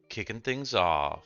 Kicking things off.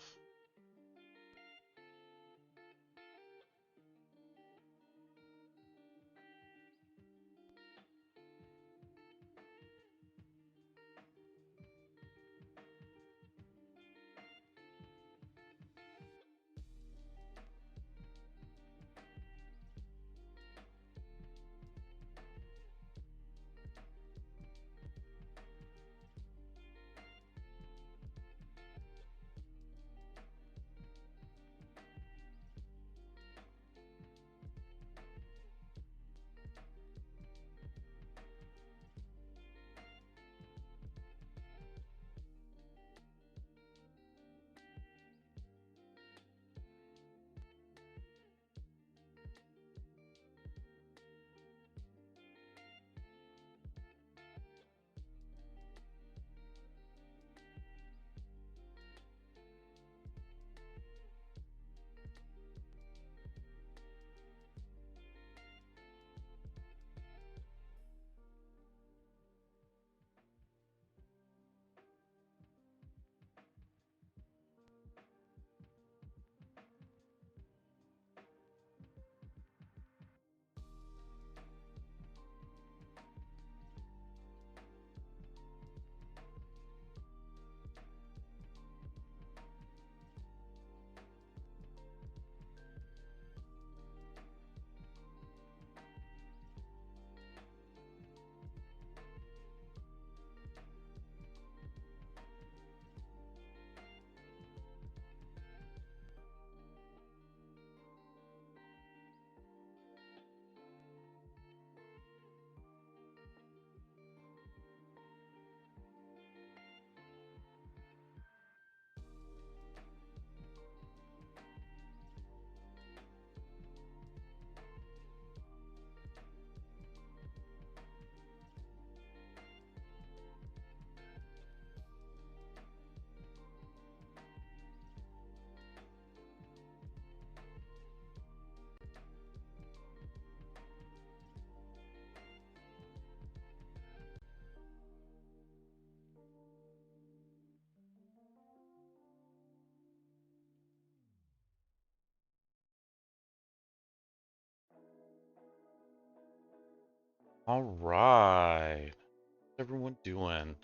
All right. How's everyone doing?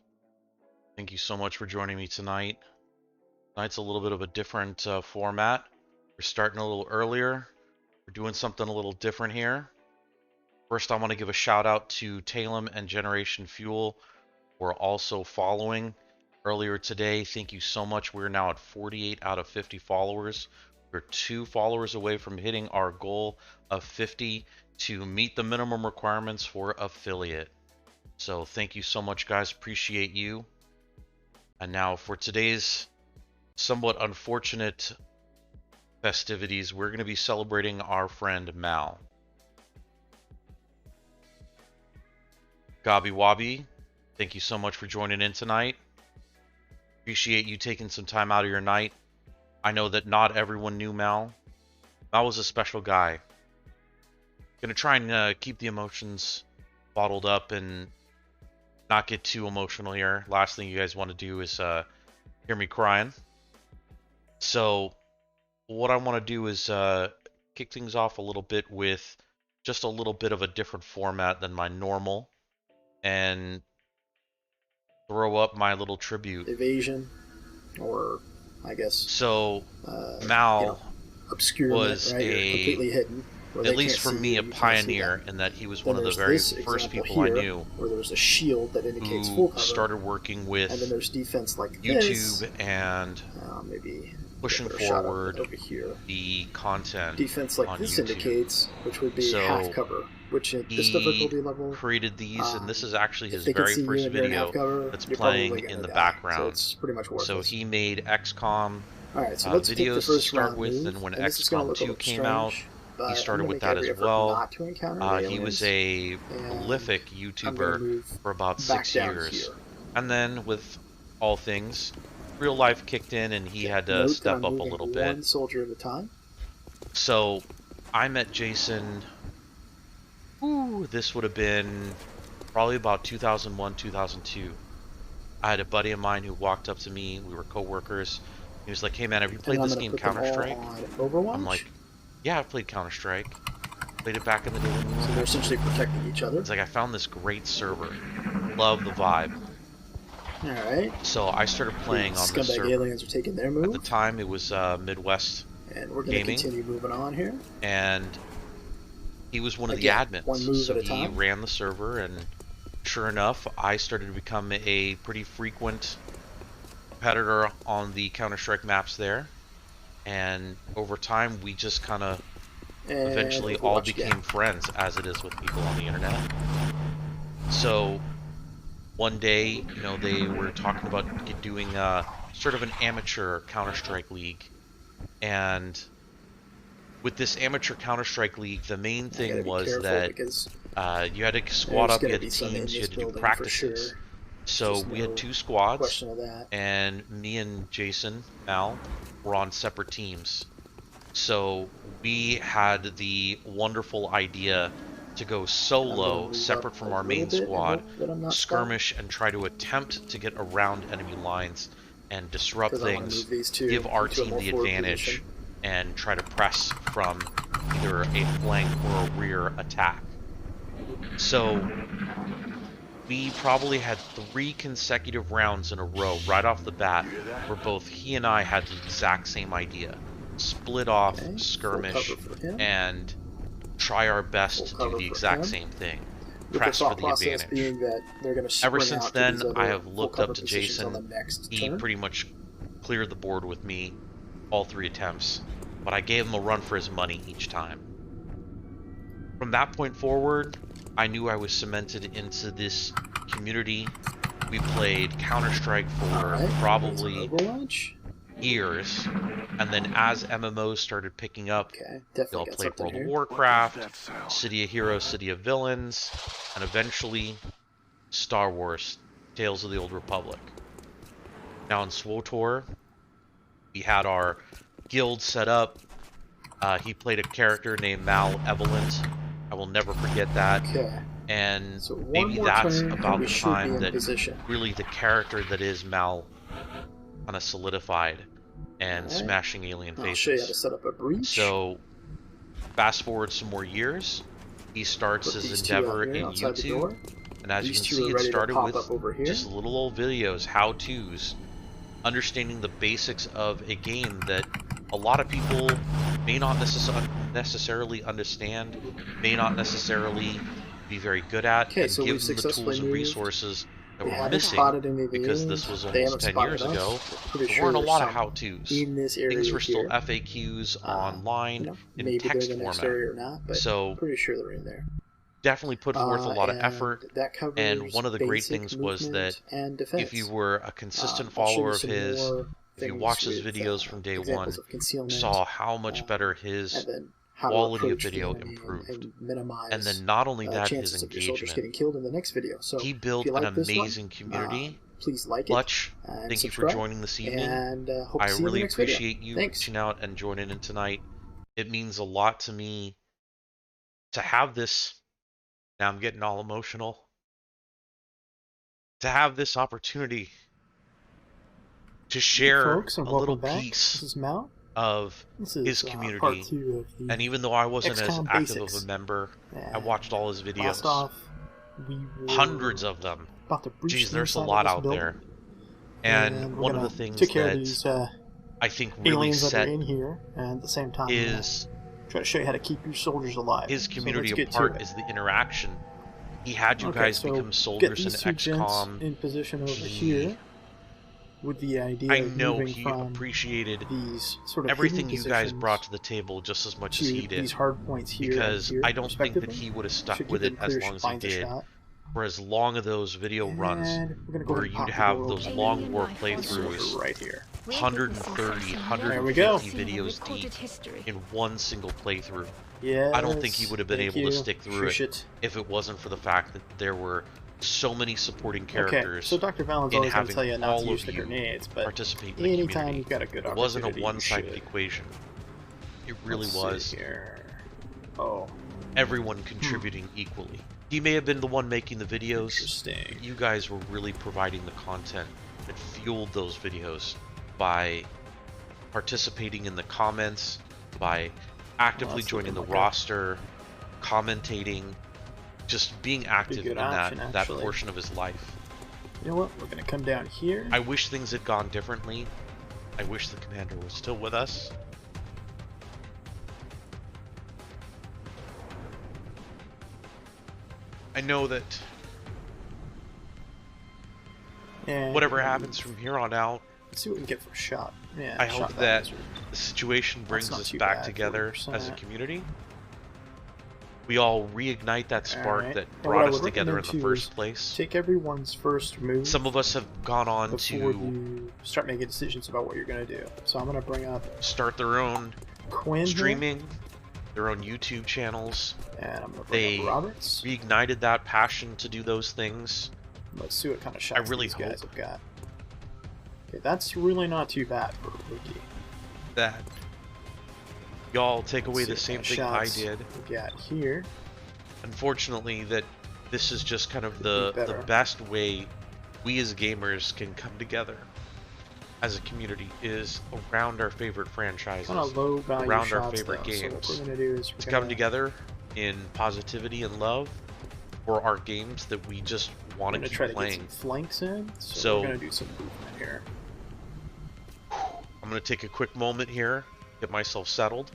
Thank you so much for joining me tonight. Tonight's a little bit of a different format. We're starting a little earlier. We're doing something a little different here. First, I want to give a shout out to Talem and Generation Fuel. We're also following earlier today. Thank you so much. We're now at 48 out of 50 followers. We're 2 followers away from hitting our goal of 50 to meet the minimum requirements for affiliate. So thank you so much, guys. Appreciate you. And now for today's somewhat unfortunate festivities, we're going to be celebrating our friend Mal. Gobby Wobby, thank you so much for joining in tonight. Appreciate you taking some time out of your night. I know that not everyone knew Mal. Mal was a special guy. Gonna try and keep the emotions bottled up and not get too emotional here. Last thing you guys want to do is hear me crying. So what I want to do is kick things off a little bit with just a little bit of a different format than my normal, and throw up my little tribute. Evasion, or I guess so Mal was right? Completely hidden, at least for me, a pioneer in that he was one of the very first people I knew where there's a shield that indicates who full cover, started working with and then there's defense like YouTube this, and maybe pushing forward over here. The content. Defense like on this YouTube. Indicates, which would be So half cover, which at this difficulty level created these, and this is actually his if they very can see first you in video cover, that's you're playing probably in the die. background. So it's pretty much worthless. So he made XCOM Alright, so let's pick the videos to first start round with, move, and when and this is gonna XCOM look a 2 little came strange, out, but he started I'm with gonna that make as every effort well. not to encounter He was a prolific YouTuber for about 6 years. And then with all things, real life kicked in and he had to Note step that I'm up a moving little one bit. soldier at a time. So I met Jason, this would have been probably about 2001, 2002. I had a buddy of mine who walked up to me. We were co-workers. He was like, "Hey man, have you And played I'm this gonna game put them all Counter-Strike?" on I'm Overwatch. like, "Yeah, I've played Counter-Strike. Played it back in the day when we were." So they're essentially protecting each other. It's like, I found this great server. Love the vibe. Alright. So I started playing on this Scumbag server. aliens are taking their move. At the time, it was Midwest And we're going to Gaming. continue moving on here. And he was one of the Again, admins. one move so at a he time. ran the server, and sure enough, I started to become a pretty frequent competitor on the Counter-Strike maps there. And over time, we just kind of eventually all became friends, as it is with people on the internet. So one day, you know, they were talking about doing sort of an amateur Counter-Strike league. And with this amateur Counter-Strike league, the main thing was that you had to squad up, you had teams, you had to do practices. Sure. So we had 2 squads, question of that. and me and Jason, Mal, were on separate teams. So we had the wonderful idea to go solo, separate from our main squad, skirmish and try to attempt to get around enemy lines and disrupt things, give our team the advantage, and try to press from either a flank or a rear attack. So we probably had 3 consecutive rounds in a row right off the bat where both he and I had the exact same idea. Split off, skirmish, and try our best to do the exact same thing. Press for the advantage. Ever since then, I have looked up to Jason. He pretty much cleared the board with me all 3 attempts, but I gave him a run for his money each time. From that point forward, I knew I was cemented into this community. We played Counter-Strike for probably years, and then as MMOs started picking up, we all played World of Warcraft, City of Heroes, City of Villains, and eventually Star Wars, Tales of the Old Republic. Now in SWTOR, we had our guild set up. He played a character named Mal I will never forget that. And so maybe that's about the time that really the character that is Mal kind of solidified and smashing alien faces. I'll show you how to set up a breach. So fast forward some more years, he starts his endeavor in YouTube, and as you can see, it started with just little old videos, how-tos, understanding the basics of a game that a lot of people may not necessarily understand, may not necessarily be very good at, and give them the tools and resources that were missing, because this was almost 10 years ago. There weren't a lot of how-tos. Things were still FAQs online in text format. So pretty sure they're in there. Definitely put forth a lot of effort, and one of the great things was that if you were a consistent follower of his, if you watched his videos from day one, you saw how much better his quality of video improved. And then not only that, his engagement. He built an amazing community. Please like Clutch, thank you for joining this evening. I really appreciate you reaching out and joining in tonight. It means a lot to me to have this. Now I'm getting all emotional. To have this opportunity to share a little piece of his community. And even though I wasn't as active of a member, I watched all his videos. Hundreds of them. Geez, there's a lot out there. And one of the things that I think really set is try to show you how to keep your soldiers alive. His community apart is the interaction. He had you guys become soldiers in XCOM. In position over here, with the idea I know he appreciated these sort of everything you guys brought to the table just as much as he did. These hard points here, because I don't think that he would have stuck with it as long as he did. For as long as those video runs, where you'd have those long war playthroughs, right here. 130, 150 videos deep in one single playthrough. Yes, I don't think he would have been able to stick through it if it wasn't for the fact that there were so many supporting characters. So Dr. Valen's always going to tell you not to use the grenades, but participate in the community. You've got a good it wasn't a one-sided equation. It really was. Oh. Everyone contributing equally. He may have been the one making the videos, Interesting. but you guys were really providing the content that fueled those videos by participating in the comments, by actively joining the roster, commentating, just being active in that portion of his life. You know what? We're gonna come down here. I wish things had gone differently. I wish the commander was still with us. I know that whatever happens from here on out, let's see what we can get for a shot. Yeah, I hope that the situation brings us back together as a community. We all reignite that spark that brought us together in the first place. Take everyone's first move. Some of us have gone on before you start making decisions about what you're going to do. So I'm going to bring up... Start their own streaming, their own YouTube channels. And I'm going to bring up Roberts. Reignited that passion to do those things. Let's see what kind of shots these guys have got. Okay, that's really not too bad for a rookie. That y'all take away the same thing I did. We got here. Unfortunately, that this is just kind of the best way we as gamers can come together as a community is around our favorite franchises, around our favorite games. So what we're gonna do is to come together in positivity and love for our games that we just want to keep playing. Get some flanks in, so we're gonna do some movement here. I'm gonna take a quick moment here, get myself settled.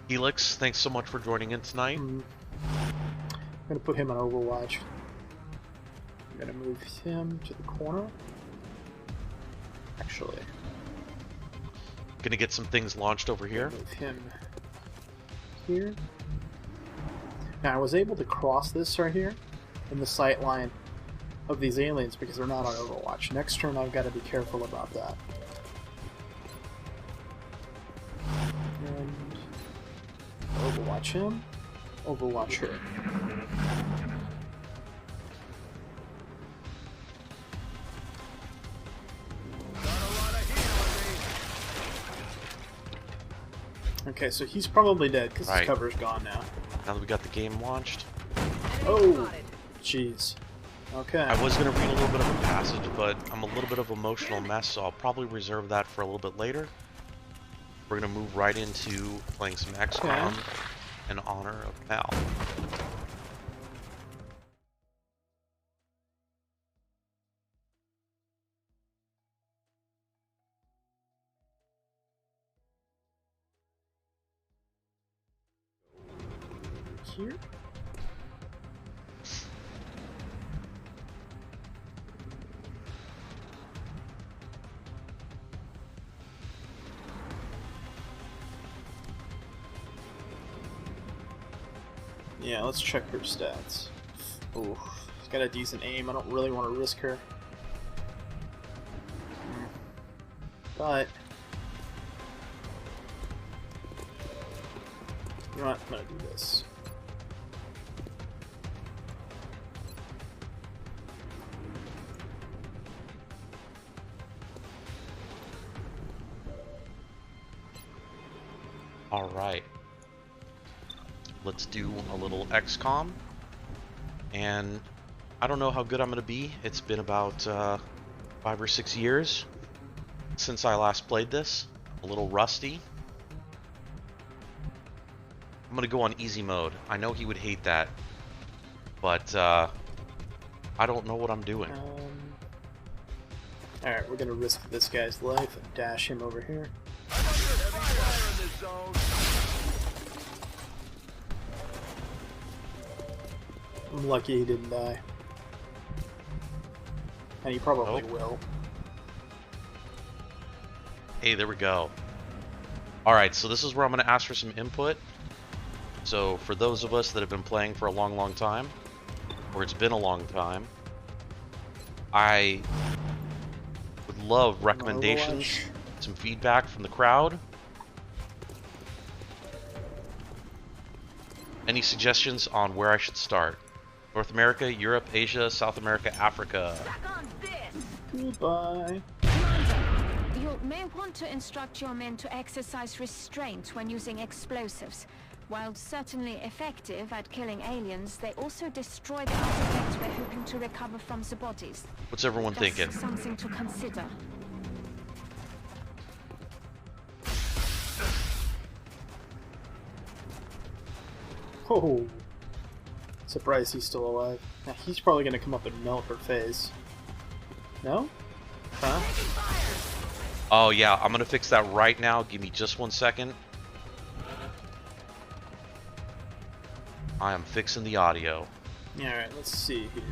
Helix, thanks so much for joining in tonight. I'm gonna put him on Overwatch. I'm gonna move him to the corner. Actually, gonna get some things launched over here. Move him here. Now I was able to cross this right here in the sight line of these aliens because they're not on Overwatch. Next turn I've got to be careful about that. And Overwatch him, Overwatch her. Okay, so he's probably dead because his cover's gone now. Now that we got the game launched. Oh, jeez. Okay. I was going to read a little bit of a passage, but I'm a little bit of an emotional mess, so I'll probably reserve that for a little bit later. We're going to move right into playing some XCOM in honor of Mal. Here. Yeah, let's check her stats. Ooh, she's got a decent aim. I don't really want to risk her. But you know what? I'm gonna do this. Alright. Let's do a little XCOM. And I don't know how good I'm going to be. It's been about 5 or 6 years since I last played this. A little rusty. I'm going to go on easy mode. I know he would hate that. But I don't know what I'm doing. Alright, we're going to risk this guy's life and dash him over here. I'm lucky he didn't die. And he probably will. Hey, there we go. Alright, so this is where I'm going to ask for some input. So for those of us that have been playing for a long, long time, or it's been a long time, I would love recommendations, some feedback from the crowd. Any suggestions on where I should start? North America, Europe, Asia, South America, Africa. Goodbye. may want to instruct your men to exercise restraint when using explosives. While certainly effective at killing aliens, they also destroy the artifacts we're hoping to recover from the bodies. What's everyone Just thinking? something to consider. Oh, surprised he's still alive. Now, he's probably going to come up and melt her face. No? Huh? Oh yeah, I'm gonna fix that right now. Give me just 1 second. I am fixing the audio. Alright, let's see here.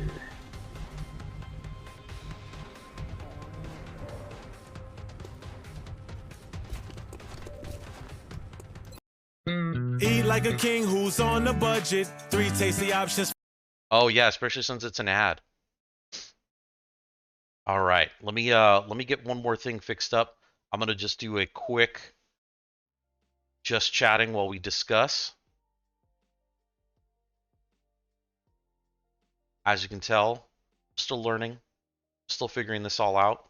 Eat like a king who's on a budget. 3 tasty options. Oh yeah, especially since it's an ad. All right, let me get one more thing fixed up. I'm gonna just do a quick just chatting while we discuss. As you can tell, still learning, still figuring this all out.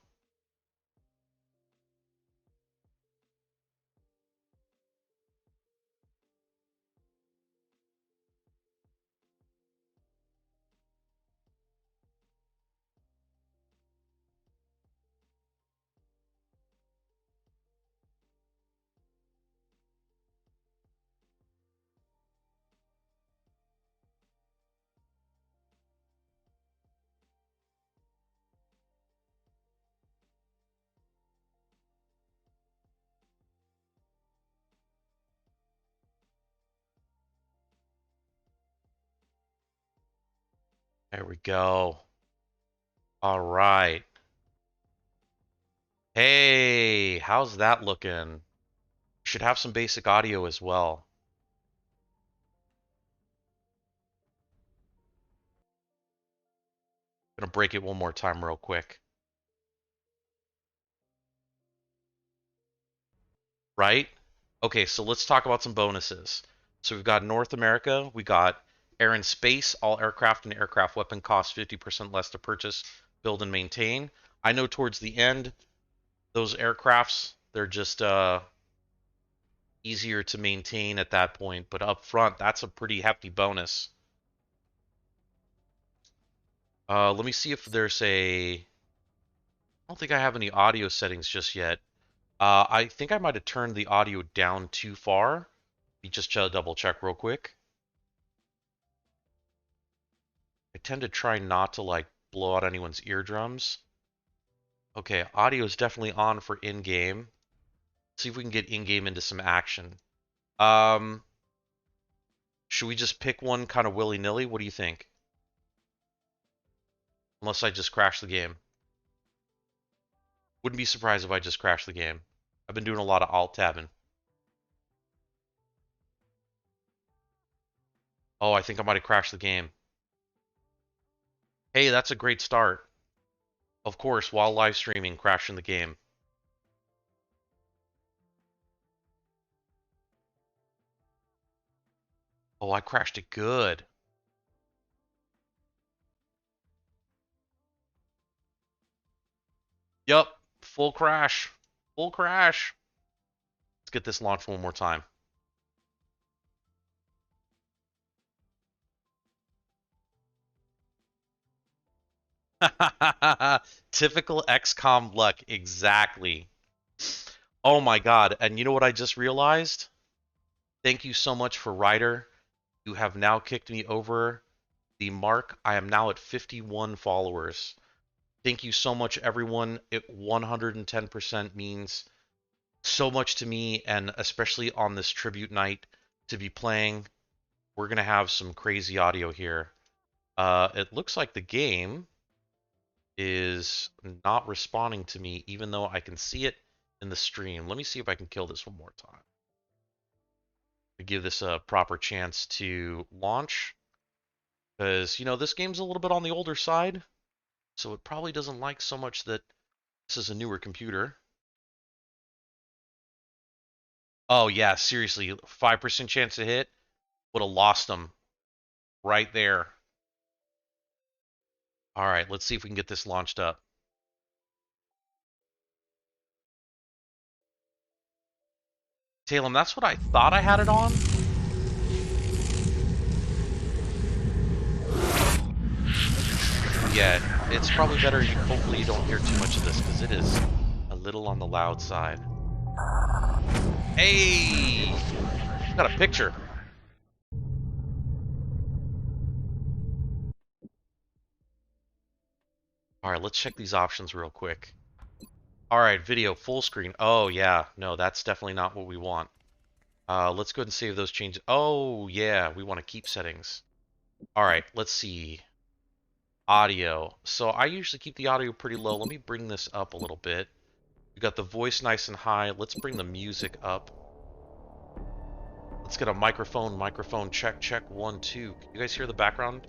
There we go. All right. Hey, how's that looking? Should have some basic audio as well. Gonna break it one more time real quick. Right? Okay, so let's talk about some bonuses. So we've got North America, we got air and space, all aircraft and aircraft weapon cost 50% less to purchase, build, and maintain. I know towards the end, those aircrafts, they're just easier to maintain at that point, but up front, that's a pretty hefty bonus. Let me see if there's a... I don't think I have any audio settings just yet. I think I might have turned the audio down too far. Let me just double check real quick. I tend to try not to like blow out anyone's eardrums. Okay, audio is definitely on for in-game. See if we can get in-game into some action. Um, should we just pick one kind of willy-nilly? What do you think? Unless I just crash the game. Wouldn't be surprised if I just crashed the game. I've been doing a lot of alt-tabbing. Oh, I think I might have crashed the game. Hey, that's a great start. Of course, while live streaming, crashing the game. Oh, I crashed it good. Yup, full crash. Full crash. Let's get this launched one more time. Typical XCOM luck, exactly. Oh my god, and you know what I just realized? Thank you so much for Ryder. You have now kicked me over the mark. I am now at 51 followers. Thank you so much, everyone. It 110% means so much to me, and especially on this tribute night to be playing. We're going to have some crazy audio here. It looks like the game is not responding to me, even though I can see it in the stream. Let me see if I can kill this one more time. To give this a proper chance to launch. Because, you know, this game's a little bit on the older side, so it probably doesn't like so much that this is a newer computer. Oh, yeah, seriously, 5% chance to hit would have lost them right there. All right, let's see if we can get this launched up. Talem, that's what I thought I had it on. Yeah, it's probably better. Hopefully you don't hear too much of this because it is a little on the loud side. Hey! Got a picture. Alright, let's check these options real quick. Alright, video full screen. Oh, yeah. No, that's definitely not what we want. Let's go ahead and save those changes. Oh, yeah. We want to keep settings. Alright, let's see. Audio. So I usually keep the audio pretty low. Let me bring this up a little bit. We got the voice nice and high. Let's bring the music up. Let's get a microphone check, check, 1, 2. Can you guys hear the background?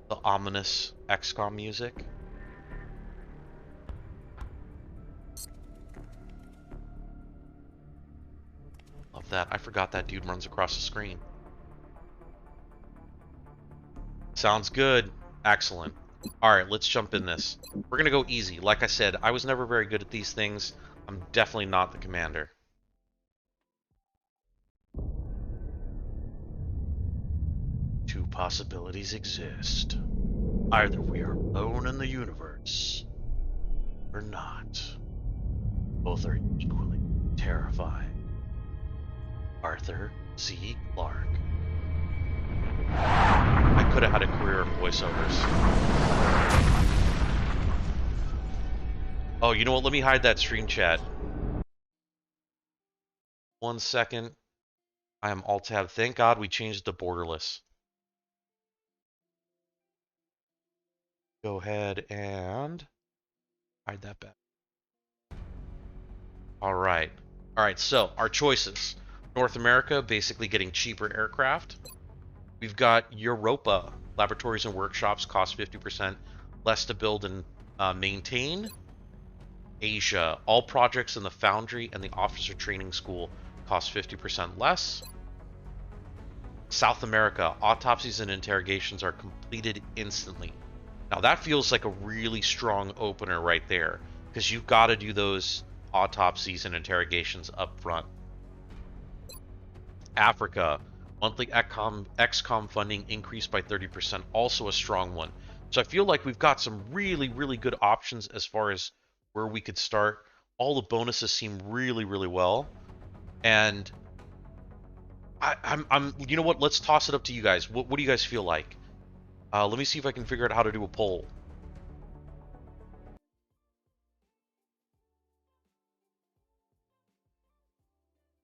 The ominous XCOM music. Love that. I forgot that dude runs across the screen. Sounds good. Excellent. Alright, let's jump in this. We're gonna go easy. Like I said, I was never very good at these things. I'm definitely not the commander. Two possibilities exist. Either we are alone in the universe, or not. Both are equally terrifying. Arthur C. Clarke. I could have had a career in voiceovers. Oh, you know what? Let me hide that stream chat. 1 second. I am Alt-Tab. Thank God we changed to borderless. Go ahead and hide that back. All right. All right, so our choices. North America, basically getting cheaper aircraft. We've got Europa. Laboratories and workshops cost 50% less to build and maintain. Asia. All projects in the foundry and the officer training school cost 50% less. South America. Autopsies and interrogations are completed instantly. Now that feels like a really strong opener right there, because you've got to do those autopsies and interrogations up front. Africa, monthly XCOM funding increased by 30%, also a strong one. So I feel like we've got some really, really good options as far as where we could start. All the bonuses seem really, really well. And I'm you know what? Let's toss it up to you guys. What do you guys feel like? Let me see if I can figure out how to do a poll.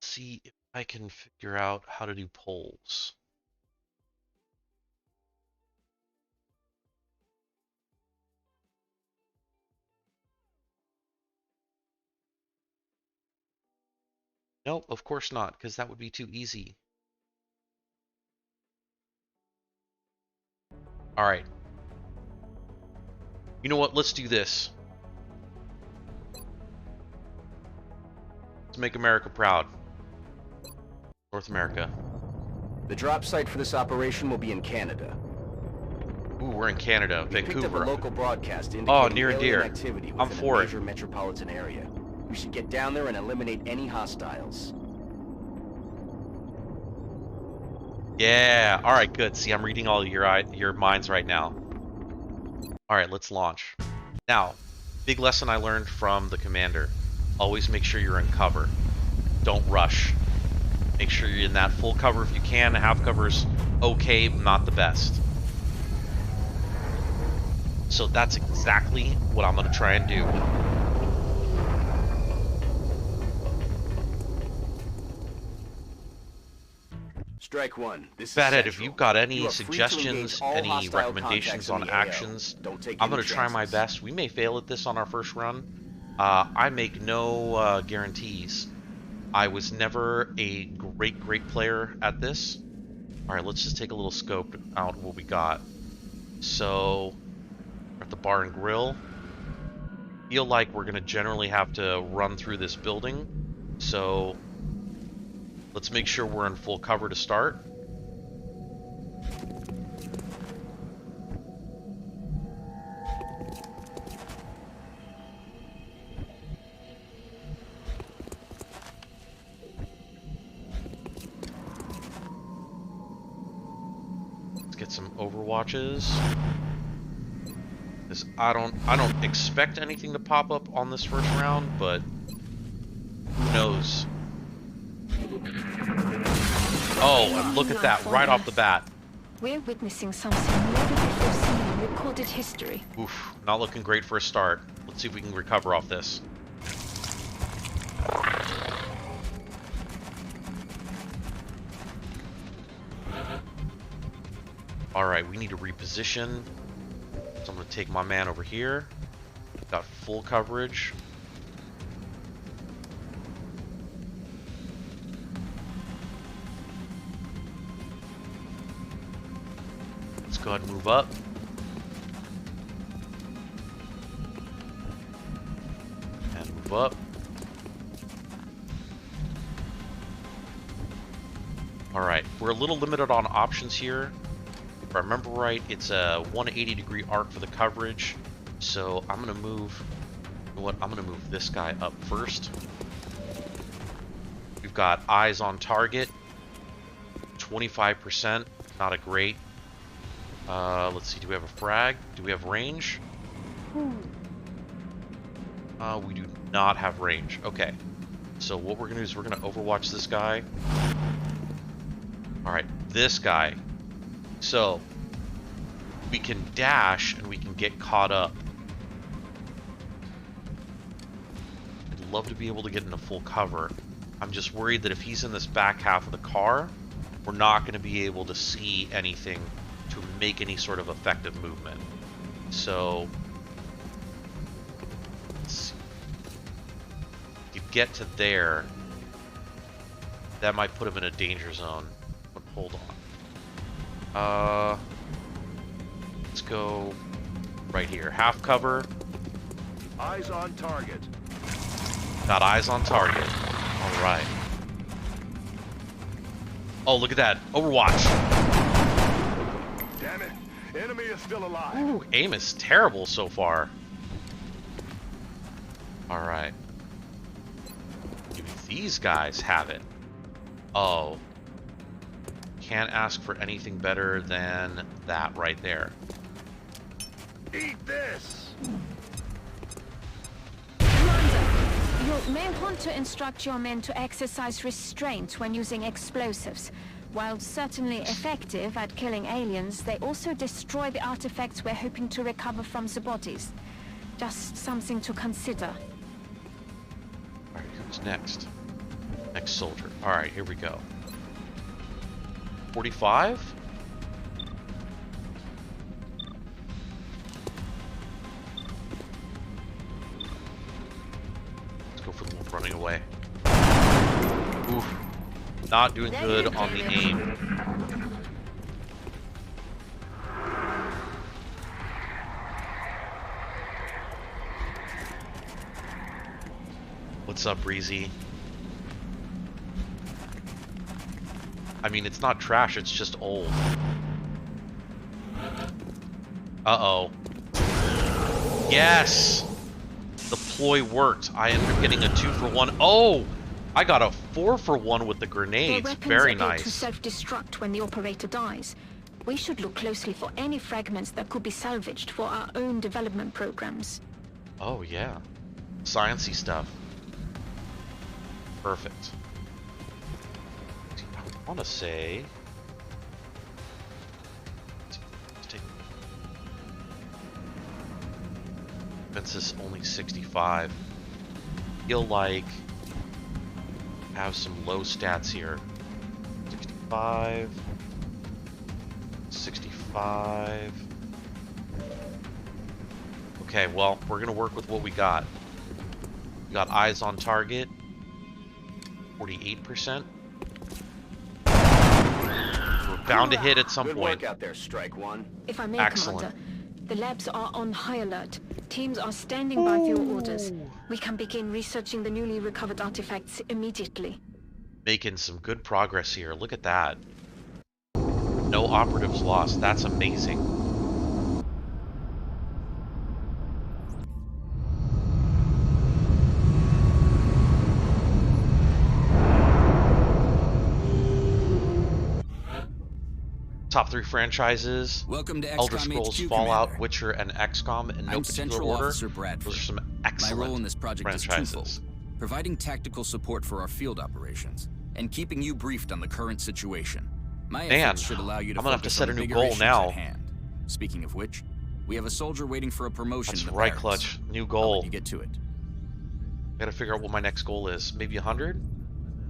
See if I can figure out how to do polls. No, of course not, because that would be too easy. All right. You know what? Let's do this. Let's make America proud. North America. The drop site for this operation will be in Canada. Ooh, we're in Canada, We picked up a Vancouver. local broadcast Oh, indicating near and alien dear. activity I'm within a for it. major metropolitan area. We should get down there and eliminate any hostiles. Yeah. All right, good. See, I'm reading all your minds right now. All right, let's launch. Now, big lesson I learned from the commander. Always make sure you're in cover. Don't rush. Make sure you're in that full cover if you can. Half cover's okay, but not the best. So that's exactly what I'm going to try and do. Strike one. This is Fathead, if Central. you've got You any are free to suggestions, engage all any hostile recommendations contacts in on the AO. actions, Don't take I'm any going to try my chances. best. We may fail at this on our first run. I make no guarantees. I was never a great player at this. All right, let's just take a little scope out what we got. So, we're at the bar and grill. Feel like we're going to generally have to run through this building. So, let's make sure we're in full cover to start. get some overwatches. Because I don't expect anything to pop up on this first round, but who knows? Oh, and look at that right off the bat. We're witnessing something never before seen in recorded history. Oof, not looking great for a start. Let's see if we can recover off this. Alright, we need to reposition. So I'm going to take my man over here. Got full coverage. Let's go ahead and move up. And move up. Alright, we're a little limited on options here. If I remember right, it's a 180-degree arc for the coverage. So I'm going to move... You know what? I'm going to move this guy up first. We've got eyes on target. 25%. Not a great. Let's see. Do we have a frag? Do we have range? We do not have range. Okay. So what we're going to do is we're going to overwatch this guy. Alright, this guy. So, we can dash and we can get caught up. I'd love to be able to get into full cover. I'm just worried that if he's in this back half of the car, we're not going to be able to see anything to make any sort of effective movement. So, let's see. If you get to there, that might put him in a danger zone. But hold on. Let's go right here. Half cover. Eyes on target. Got eyes on target. All right. Oh, look at that. Overwatch. Damn it. Enemy is still alive. Ooh, aim is terrible so far. All right. Maybe these guys have it. Oh. Can't ask for anything better than that right there. Eat this! Commander, you may want to instruct your men to exercise restraint when using explosives. While certainly effective at killing aliens, they also destroy the artifacts we're hoping to recover from the bodies. Just something to consider. Alright, who's next? Next soldier. Alright, here we go. 45? Let's go for the wolf running away. Oof. Not doing good on the aim. What's up, Breezy? I mean, it's not trash, it's just old. Uh-oh. Yes! The ploy worked. I ended up getting a 2-for-1. Oh! I got a 4-for-1 with the grenades. Very nice. To self-destruct when the operator dies. We should look closely for any fragments that could be salvaged for our own development programs. Oh, yeah. Sciencey stuff. Perfect. I want to say... Let's take... Defense is only 65. Feel like... have some low stats here. 65... 65... Okay, well, we're gonna work with what we got. We got eyes on target. 48%. Bound to hit at some Good point. work out there, Strike One. If I may, Excellent. Commander, the labs are on high alert. Teams are standing by for your orders. We can begin researching the newly recovered artifacts immediately. Making some good progress here. Look at that. No operatives lost. That's amazing. Top 3 franchises: Welcome to Elder XCOM Scrolls, HQ, Fallout, Commander. Witcher, and XCOM in no I'm particular Central order. Officer Bradford. Those are some My excellent role in this project franchises. is twofold: providing tactical support for our field operations, and keeping you briefed on the current situation. My Man, efforts should allow you to I'm gonna have to focus set on a new bigger goal issues now. at hand. Speaking of which, we have a soldier waiting for a promotion That's in the right, barracks. Clutch. New I'll goal. let you get to it. Gotta figure out what my next goal is. Maybe 100?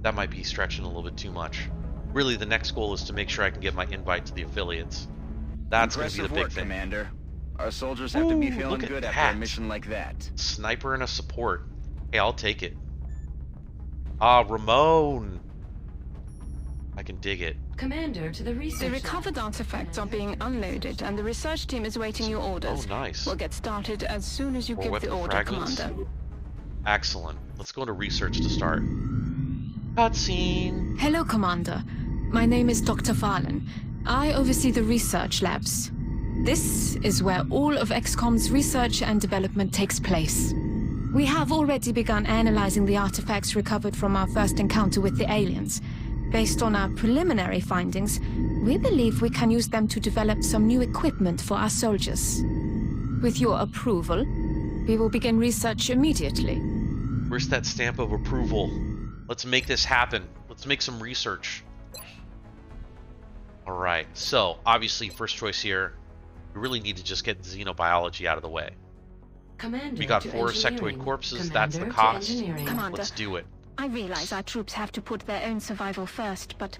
That might be stretching a little bit too much. Really, the next goal is to make sure I can get my invite to the affiliates. That's going to be the Impressive big work, thing. Commander. Our soldiers have to be Ooh, feeling look at good that. after a mission like that. Sniper and a support. Hey, I'll take it. Ah, Ramon. I can dig it. Commander to the research The lab. recovered artifacts are being unloaded, and the research team is waiting your orders. Oh, nice. We'll get started as soon as you More give weapon the order, fragments. Commander. Excellent. Let's go into research to start. Cutscene. Hello, Commander. My name is Dr. Valen. I oversee the research labs. This is where all of XCOM's research and development takes place. We have already begun analyzing the artifacts recovered from our first encounter with the aliens. Based on our preliminary findings, we believe we can use them to develop some new equipment for our soldiers. With your approval, we will begin research immediately. Where's that stamp of approval? Let's make this happen. Let's make some research. Alright, so obviously first choice here, we really need to just get xenobiology out of the way. Commander We got to 4 engineering. sectoid corpses, Commander that's the to cost. engineering. Commander. Let's do it. I realize our troops have to put their own survival first, but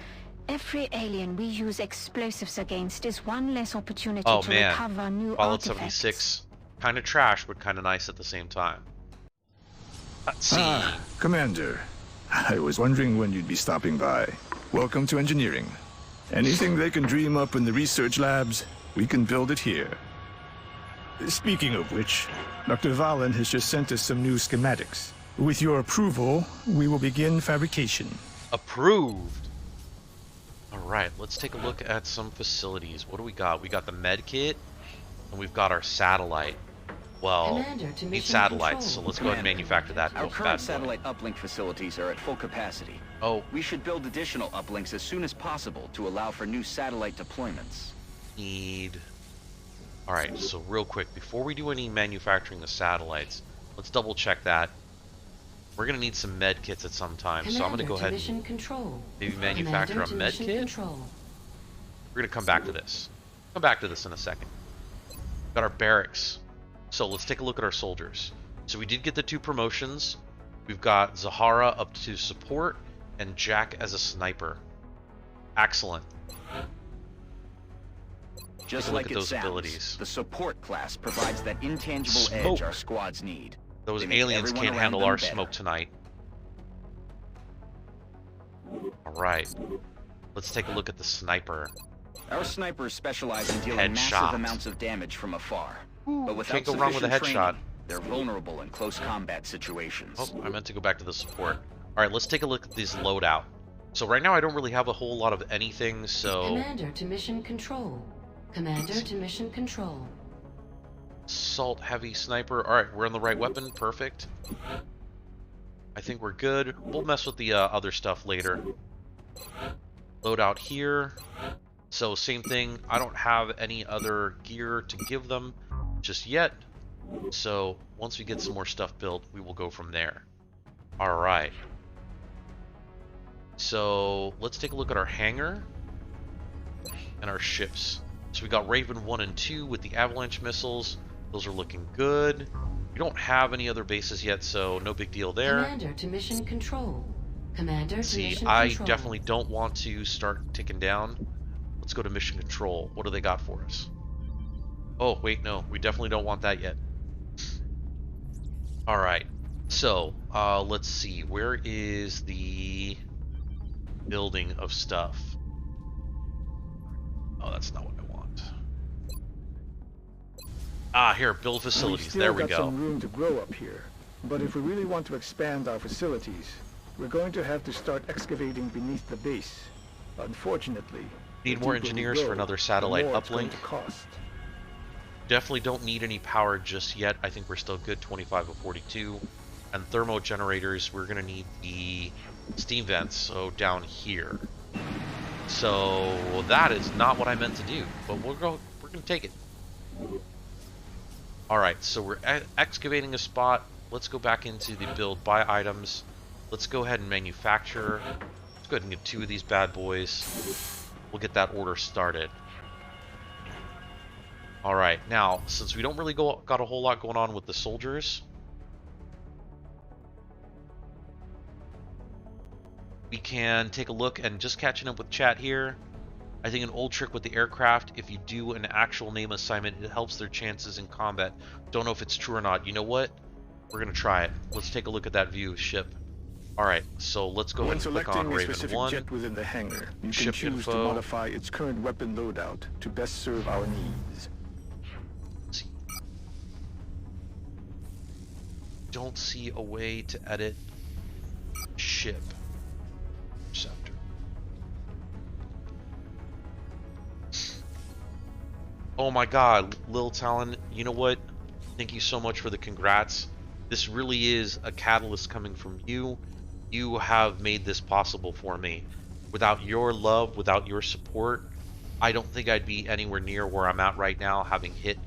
every alien we use explosives against is one less opportunity Oh to man, recover new Fallout artifacts. 76. Kind of trash, but kind of nice at the same time. Cutscene. Ah, Commander. I was wondering when you'd be stopping by. Welcome to engineering. Anything they can dream up in the research labs, we can build it here. Speaking of which, Dr. Valen has just sent us some new schematics. With your approval, we will begin fabrication. Approved. Alright, let's take a look at some facilities. What do we got? We got the med kit, and we've got our satellite. Well, Commander to need mission satellites, control. so let's go ahead and Commander, manufacture that. Our real current bad boy. satellite uplink facilities are at full capacity. Oh, We should build additional uplinks as soon as possible to allow for new satellite deployments. need... Alright, so real quick, before we do any manufacturing the satellites, let's double check that. We're going to need some med kits at some time, so I'm going to go ahead mission and control. maybe manufacture Commander a to med mission kit. Control. We're going to come back to this. Come back to this in a second. Got our barracks. So let's take a look at our soldiers. So we did get the 2 promotions. We've got Zahara up to support and Jack as a sniper. Excellent. Just Take a look like at it those sounds, abilities. the support class provides that intangible Smoke. edge our squads need. Those They make aliens everyone can't around handle them our better. smoke tonight. Alright. Let's take a look at the sniper. Our snipers specialize in dealing Headshot. massive amounts of damage from afar. But without Can't go wrong with a sufficient headshot. training, they're vulnerable in close combat situations. Oh, I meant to go back to the support. Alright, let's take a look at this loadout. So right now I don't really have a whole lot of anything, so... Commander to mission control. Commander to mission control. Assault heavy sniper. Alright, we're on the right weapon. Perfect. I think we're good. We'll mess with the other stuff later. Loadout here. So same thing. I don't have any other gear to give them just yet. So once we get some more stuff built, we will go from there. Alright. So let's take a look at our hangar and our ships. So we got Raven 1 and 2 with the avalanche missiles. Those are looking good. We don't have any other bases yet, so no big deal there. Commander to mission control. Commander to See, mission I control. definitely don't want to start ticking down. Let's go to mission control. What do they got for us? Oh, wait, no. We definitely don't want that yet. Alright. So, let's see. Where is the building of stuff? Oh, that's not what I want. Ah, here, build facilities. There we We've still got go. some room to grow up here, but if we really want to expand our facilities, we're going to have to start excavating beneath the base. Unfortunately, Need the more deeper we engineers go, for another the satellite more it's going uplink. to cost. Definitely don't need any power just yet. I think we're still good, 25 of 42. And thermo generators, we're going to need the steam vents, so down here. So that is not what I meant to do, but we're gonna take it. Alright, so we're excavating a spot. Let's go back into the build, buy items. Let's go ahead and manufacture. Let's go ahead and get 2 of these bad boys. We'll get that order started. Alright, now, since we don't really got a whole lot going on with the soldiers, we can take a look, and just catching up with chat here, I think an old trick with the aircraft, if you do an actual name assignment, it helps their chances in combat. Don't know if it's true or not. You know what? We're going to try it. Let's take a look at that view ship. Alright, so let's go ahead and click on Raven 1. Jet within the hangar, you Ship can choose info. to modify its current weapon loadout to best serve our needs. Let's see. Don't see a way to edit ship. Receptor. Oh my god, Lil Talon, you know what? Thank you so much for the congrats. This really is a catalyst coming from you. You have made this possible for me. Without your love, without your support, I don't think I'd be anywhere near where I'm at right now. Having hit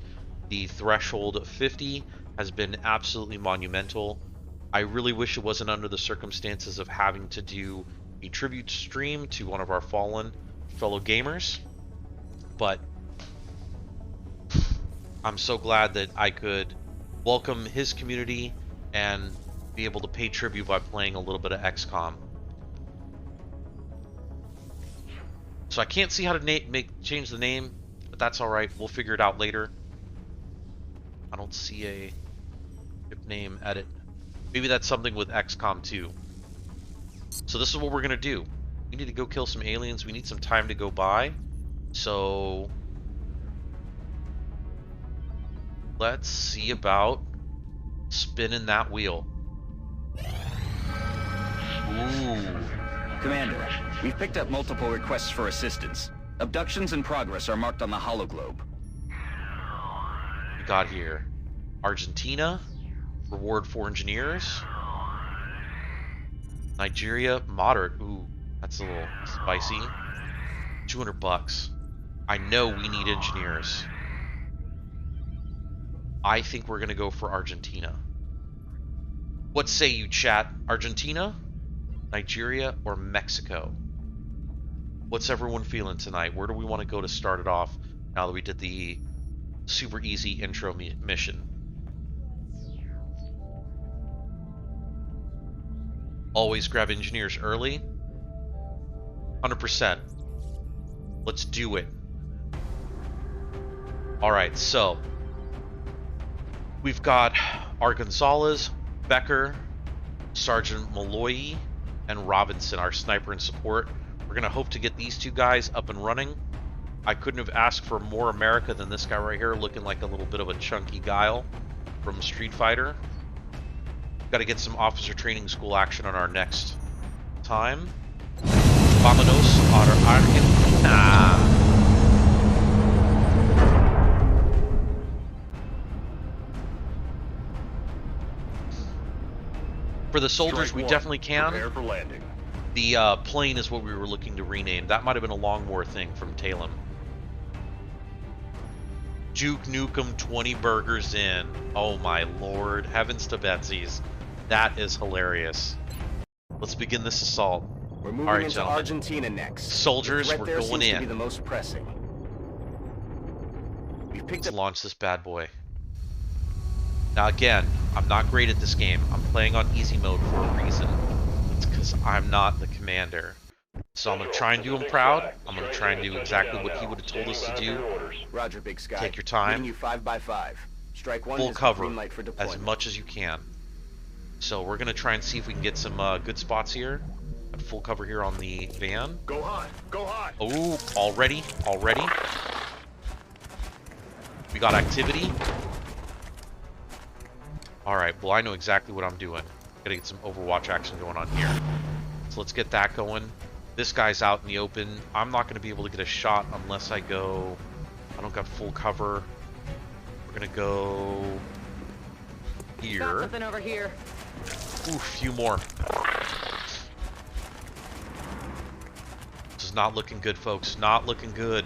the threshold of 50 has been absolutely monumental. I really wish it wasn't under the circumstances of having to do a tribute stream to one of our fallen fellow gamers, but I'm so glad that I could welcome his community and be able to pay tribute by playing a little bit of XCOM. So I can't see how to change the name, but that's alright. We'll figure it out later. I don't see a ship name edit. Maybe that's something with XCOM 2. So this is what we're going to do. We need to go kill some aliens. We need some time to go by. So let's see about spinning that wheel. Ooh. Commander, we've picked up multiple requests for assistance. Abductions in progress are marked on the hologlobe. We got here Argentina, reward for engineers. Nigeria, moderate. Ooh, that's a little spicy. 200 bucks. I know we need engineers. I think we're gonna go for Argentina. What say you, chat? Argentina, Nigeria, or Mexico? What's everyone feeling tonight? Where do we want to go to start it off now that we did the super easy intro mission? Always grab engineers early. 100%. Let's do it. Alright, so we've got our Gonzalez, Becker, Sergeant Malloy, and Robinson, our sniper and support. We're going to hope to get these 2 guys up and running. I couldn't have asked for more America than this guy right here, looking like a little bit of a chunky Guile from Street Fighter. Got to get some officer training school action on our next time. Vámonos a Argentina. For the soldiers, we definitely can. Prepare for landing. The plane is what we were looking to rename. That might have been a Long War thing from Talem. Juke Nukem 20 burgers in. Oh my lord. Heavens to Betsy's. That is hilarious. Let's begin this assault. We're moving All right, into gentlemen. Argentina next. Soldiers, The threat we're there going seems to in. be the most pressing. We've picked Let's up launch this bad boy. Now again, I'm not great at this game. I'm playing on easy mode for a reason. It's because I'm not the commander. So I'm going to try and do him proud. I'm going to try and do exactly what he would have told us to do. Roger, Big Sky. Take your time. Leading you 5x5. Strike 1 Full is the cover green light for as deployment. much as you can. So we're going to try and see if we can get some good spots here. Got full cover here on the van. Go hot. Go hot. Oh, already. We got activity. Alright, well I know exactly what I'm doing. Gotta get some Overwatch action going on here. So let's get that going. This guy's out in the open. I'm not going to be able to get a shot unless I go... I don't got full cover. We're going to go... here. Got something over here. Ooh, few more. This is not looking good, folks. Not looking good.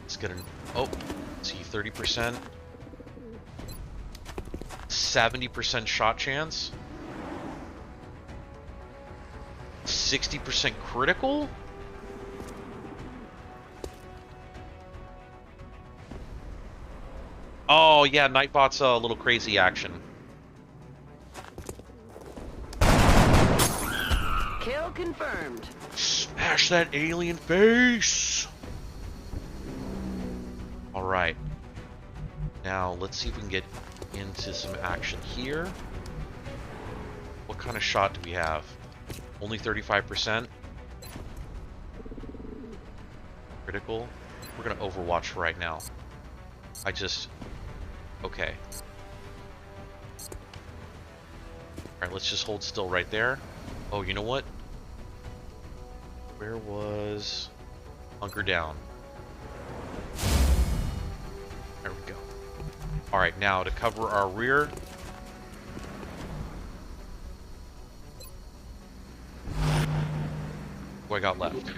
Let's get an... Oh, see, 30%. 70% shot chance. 60% critical? Oh, yeah, Nightbot's a little crazy action. Kill confirmed. Smash that alien face! Alright. Now, let's see if we can get into some action here. What kind of shot do we have? Only 35%? Critical? We're gonna Overwatch right now. Okay. Alright, let's just hold still right there. Oh, you know what? Where was... Hunker down. There we go. Alright, now to cover our rear. What I got left?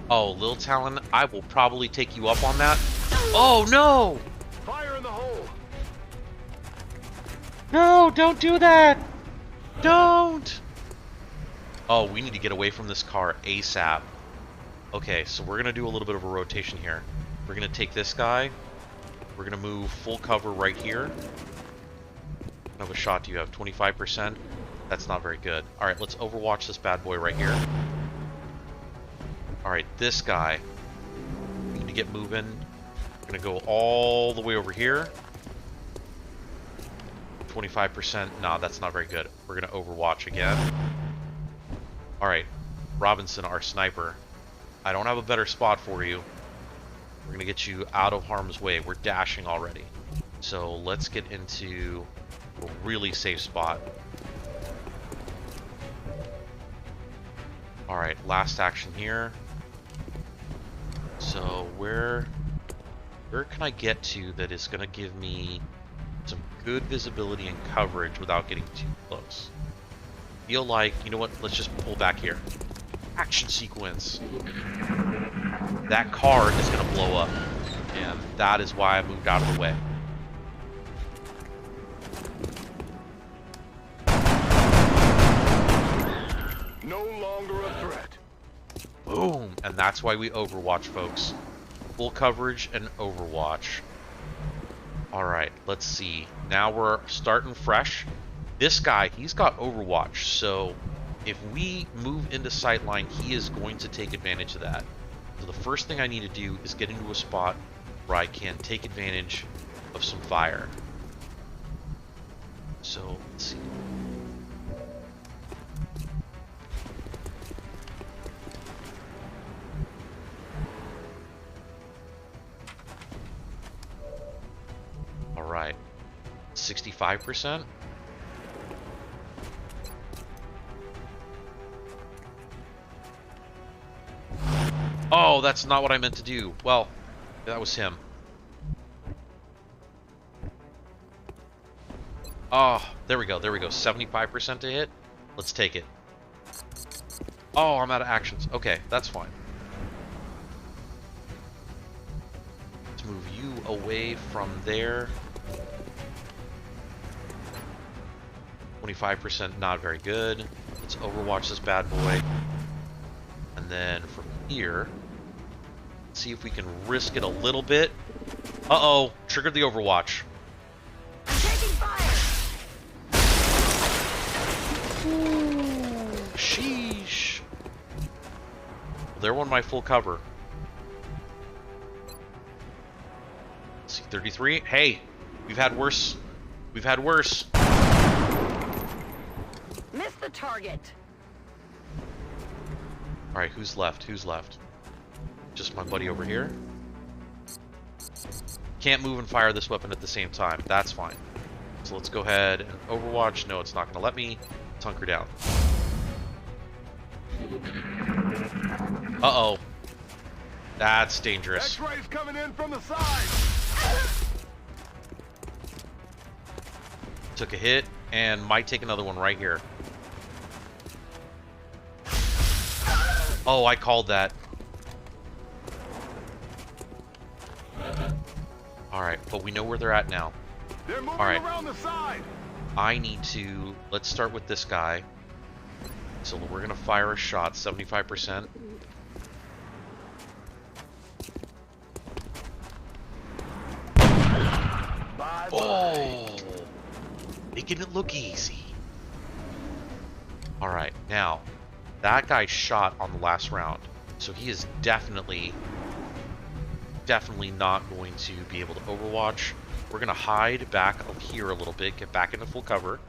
Oh, Lil Talon, I will probably take you up on that. Oh, no! Fire in the hole! No, don't do that! Don't! Oh, we need to get away from this car ASAP. Okay, so we're going to do a little bit of a rotation here. We're going to take this guy. We're going to move full cover right here. What kind of a shot do you have? 25%? That's not very good. Alright, let's Overwatch this bad boy right here. Alright, this guy. We need to get moving. We're going to go all the way over here. 25%. Nah, that's not very good. We're going to Overwatch again. Alright, Robinson, our sniper. I don't have a better spot for you. We're going to get you out of harm's way. We're dashing already. So let's get into a really safe spot. Alright, last action here. So where can I get to that is going to give me some good visibility and coverage without getting too close? Feel like, you know what, let's just pull back here. Action sequence. That car is going to blow up, and that is why I moved out of the way. No longer a threat. Boom! And that's why we Overwatch, folks. Full coverage and Overwatch. Alright, let's see. Now we're starting fresh. This guy, he's got Overwatch, so if we move into sightline, he is going to take advantage of that. So the first thing I need to do is get into a spot where I can take advantage of some fire. So, let's see. Alright. 65%? Oh, that's not what I meant to do. Well, that was him. Oh, there we go, there we go. 75% to hit. Let's take it. Oh, I'm out of actions. Okay, that's fine. Let's move you away from there. 25%, not very good. Let's Overwatch this bad boy. And then from here, see if we can risk it a little bit. Uh-oh, triggered the Overwatch. I'm taking fire. Ooh, sheesh. There went my full cover. Let's see, 33. Hey, we've had worse. We've had worse. Missed the target. Alright, who's left? Who's left? Just my buddy over here. Can't move and fire this weapon at the same time. That's fine. So let's go ahead and Overwatch. No, it's not going to let me. Let's hunker down. Uh-oh. That's dangerous. X-rays coming in from the side. Took a hit, and might take another one right here. Oh, I called that. Alright, but we know where they're at now. They're moving Alright. around the side. I need to... Let's start with this guy. So we're going to fire a shot, 75%. Bye-bye. Oh! Making it look easy. Alright, now, that guy shot on the last round. So he is definitely not going to be able to overwatch. We're going to hide back up here a little bit, get back into full cover.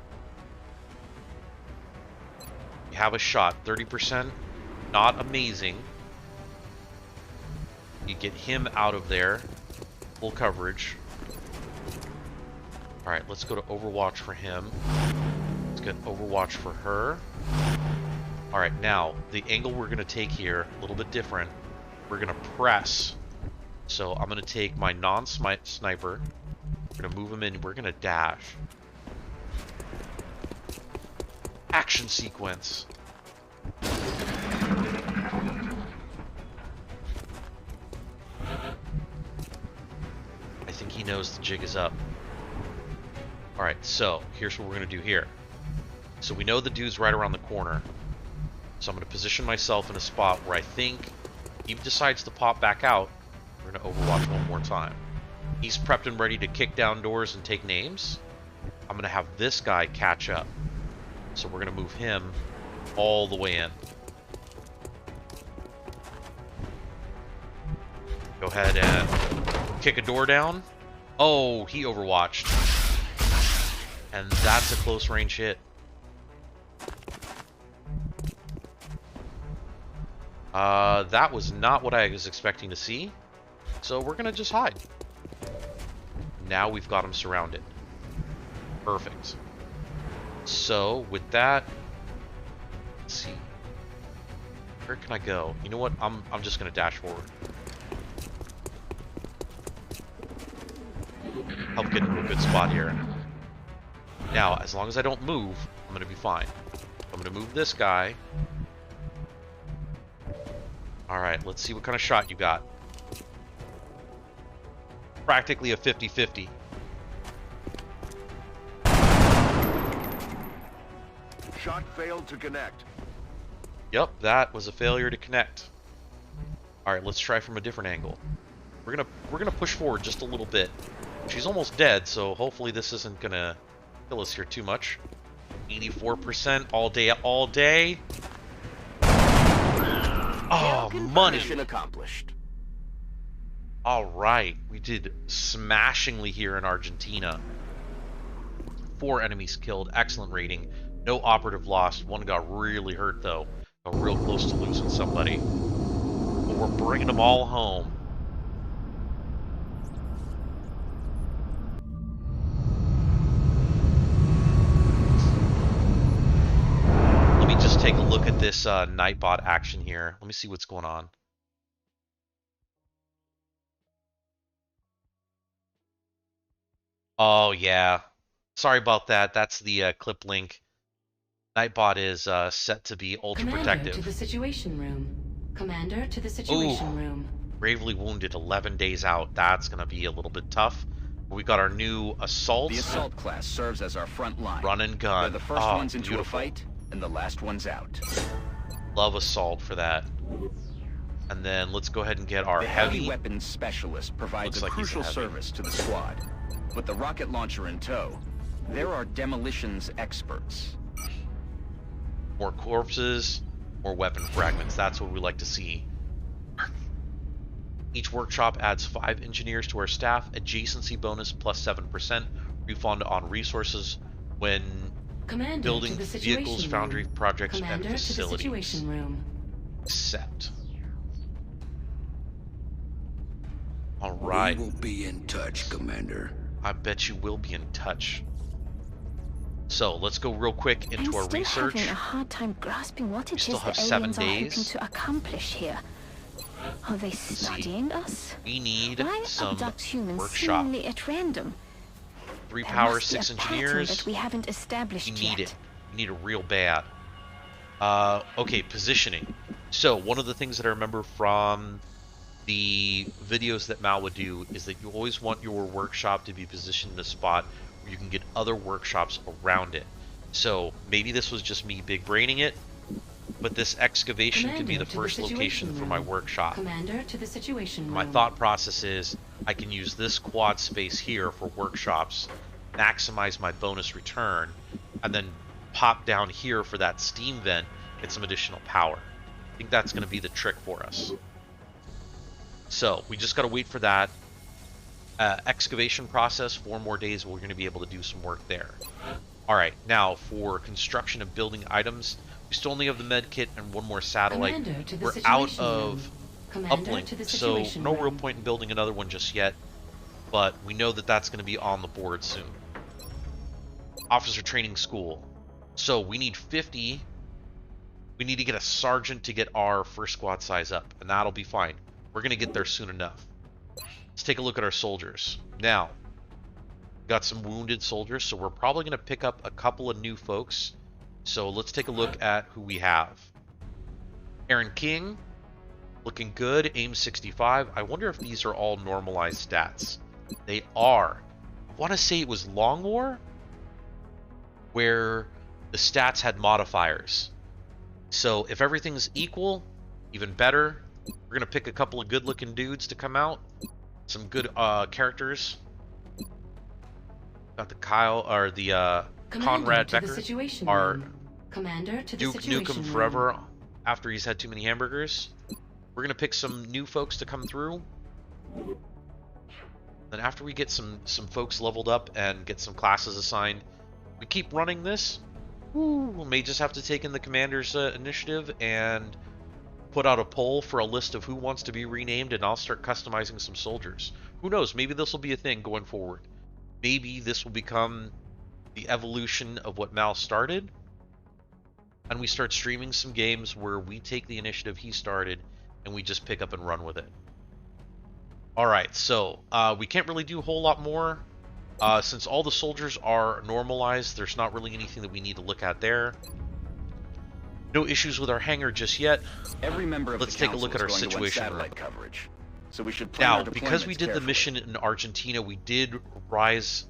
You have a shot, 30%, not amazing. You get him out of there, full coverage. Alright, let's go to Overwatch for him. Let's get Overwatch for her. Alright, now, the angle we're going to take here, a little bit different. We're going to press. So I'm going to take my non-sniper. We're going to move him in. We're going to dash. Action sequence. I think he knows the jig is up. Alright, so here's what we're going to do here. So we know the dude's right around the corner. So I'm going to position myself in a spot where I think he decides to pop back out. We're going to Overwatch one more time. He's prepped and ready to kick down doors and take names. I'm going to have this guy catch up. So we're going to move him all the way in. Go ahead and kick a door down. Oh, he overwatched. And that's a close range hit. That was not what I was expecting to see. So we're going to just hide. Now we've got him surrounded. Perfect. So with that, let's see. Where can I go? You know what? I'm just going to dash forward. Help get into a good spot here. Now, as long as I don't move, I'm going to be fine. I'm going to move this guy. Alright, let's see what kind of shot you got. Practically a 50-50. Shot failed to connect. Yep, that was a failure to connect. Alright, let's try from a different angle. We're gonna push forward just a little bit. She's almost dead, so hopefully this isn't gonna kill us here too much. 84% all day, all day. Oh, money! Mission accomplished. Alright, we did smashingly here in Argentina. 4 enemies killed, excellent rating. No operative lost. One got really hurt though. Got real close to losing somebody. But we're bringing them all home. Let me just take a look at this Nightbot action here. Let me see what's going on. Oh, yeah. Sorry about that. That's the clip link. Nightbot is set to be ultra Commander protective. to the Situation Room. Commander to the Situation Room. Gravely wounded, 11 days out. That's going to be a little bit tough. We got our new assault. The assault class serves as our front line. Run and gun. They're the first ones into beautiful. a fight, and the last ones out. Love assault for that. And then let's go ahead and get our the heavy weapons specialist provides a crucial service to the squad. With the rocket launcher in tow, there are demolitions experts. More corpses, more weapon fragments. That's what we like to see. Each workshop adds 5 engineers to our staff, adjacency bonus plus 7%, refund on resources when Commander building to the vehicles, Situation foundry Room. projects, Commander and facilities. To the Situation Room. Accept. Alright. We will be in touch, Commander. I bet you will be in touch. So let's go real quick into our research. I'm still having a hard time grasping what it still is have the 7 aliens are hoping days. to accomplish here. Are they studying us? We need Why some abduct humans workshop. seemingly at random? 3 There power, must be 6 a pattern engineers. that we haven't established We need yet. it. We need it real bad. Okay, positioning. So one of the things that I remember from the videos that Mal would do is that you always want your workshop to be positioned in a spot where you can get other workshops around it. So maybe this was just me big braining it, but this excavation Commander can be the to first location Situation for my Room. workshop. Commander to the Situation My Room. thought process is I can use this quad space here for workshops, maximize my bonus return, and then pop down here for that steam vent, get some additional power. I think that's going to be the trick for us. So we just got to wait for that excavation process. 4 more days, we're going to be able to do some work there. All right, now for construction of building items, we still only have the med kit and 1 more satellite. We're out of uplink, so no real point in building another one just yet, but we know that that's going to be on the board soon. Officer training school. So we need 50. We need to get a sergeant to get our first squad size up, and that'll be fine. We're going to get there soon enough. Let's take a look at our soldiers. Now, got some wounded soldiers, so we're probably going to pick up a couple of new folks. So let's take a look at who we have. Aaron King, looking good, aim 65. I wonder if these are all normalized stats. They are. I want to say it was Long War, where the stats had modifiers. So if everything's equal, even better. We're going to pick a couple of good-looking dudes to come out. Some good characters. Got the Kyle, or the Conrad Becker. Our Commander to the Duke Nukem forever after he's had too many hamburgers. We're going to pick some new folks to come through. Then after we get some folks leveled up and get some classes assigned, we keep running this. We may just have to take in the commander's initiative and put out a poll for a list of who wants to be renamed, and I'll start customizing some soldiers. Who knows? Maybe this will be a thing going forward. Maybe this will become the evolution of what Mal started, and we start streaming some games where we take the initiative he started and we just pick up and run with it. Alright, so we can't really do a whole lot more. Since all the soldiers are normalized, there's not really anything that we need to look at there. No issues with our hangar just yet. Every member of Let's the take a council look at our is going to want situation room. satellite coverage. So we should plan our Now, because we deployments did the carefully. mission in Argentina, we did raise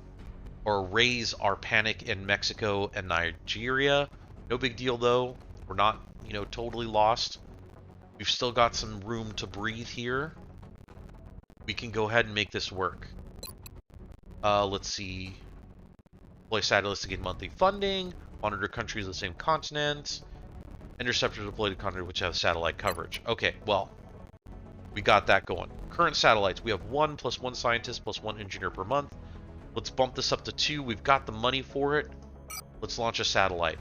our panic in Mexico and Nigeria. No big deal though. We're not, totally lost. We've still got some room to breathe here. We can go ahead and make this work. Let's see. Deploy satellites to gain monthly funding. Monitor countries of the same continent. Interceptor deployed to continent which have satellite coverage. Okay, well, we got that going. Current satellites. We have 1 plus 1 scientist plus 1 engineer per month. Let's bump this up to 2. We've got the money for it. Let's launch a satellite.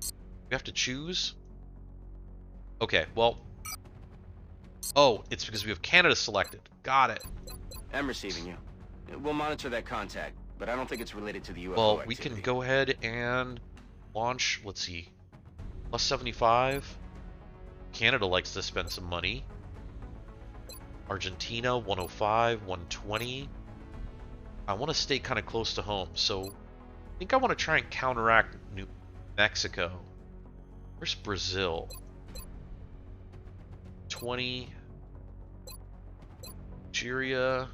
We have to choose? Okay, well. Oh, it's because we have Canada selected. Got it. I'm receiving you. We'll monitor that contact, but I don't think it's related to the UFO Well, we activity. can go ahead and launch, let's see, plus 75. Canada likes to spend some money. Argentina, 105, 120. I want to stay kind of close to home, so I think I want to try and counteract New Mexico. Where's Brazil? 20. Nigeria.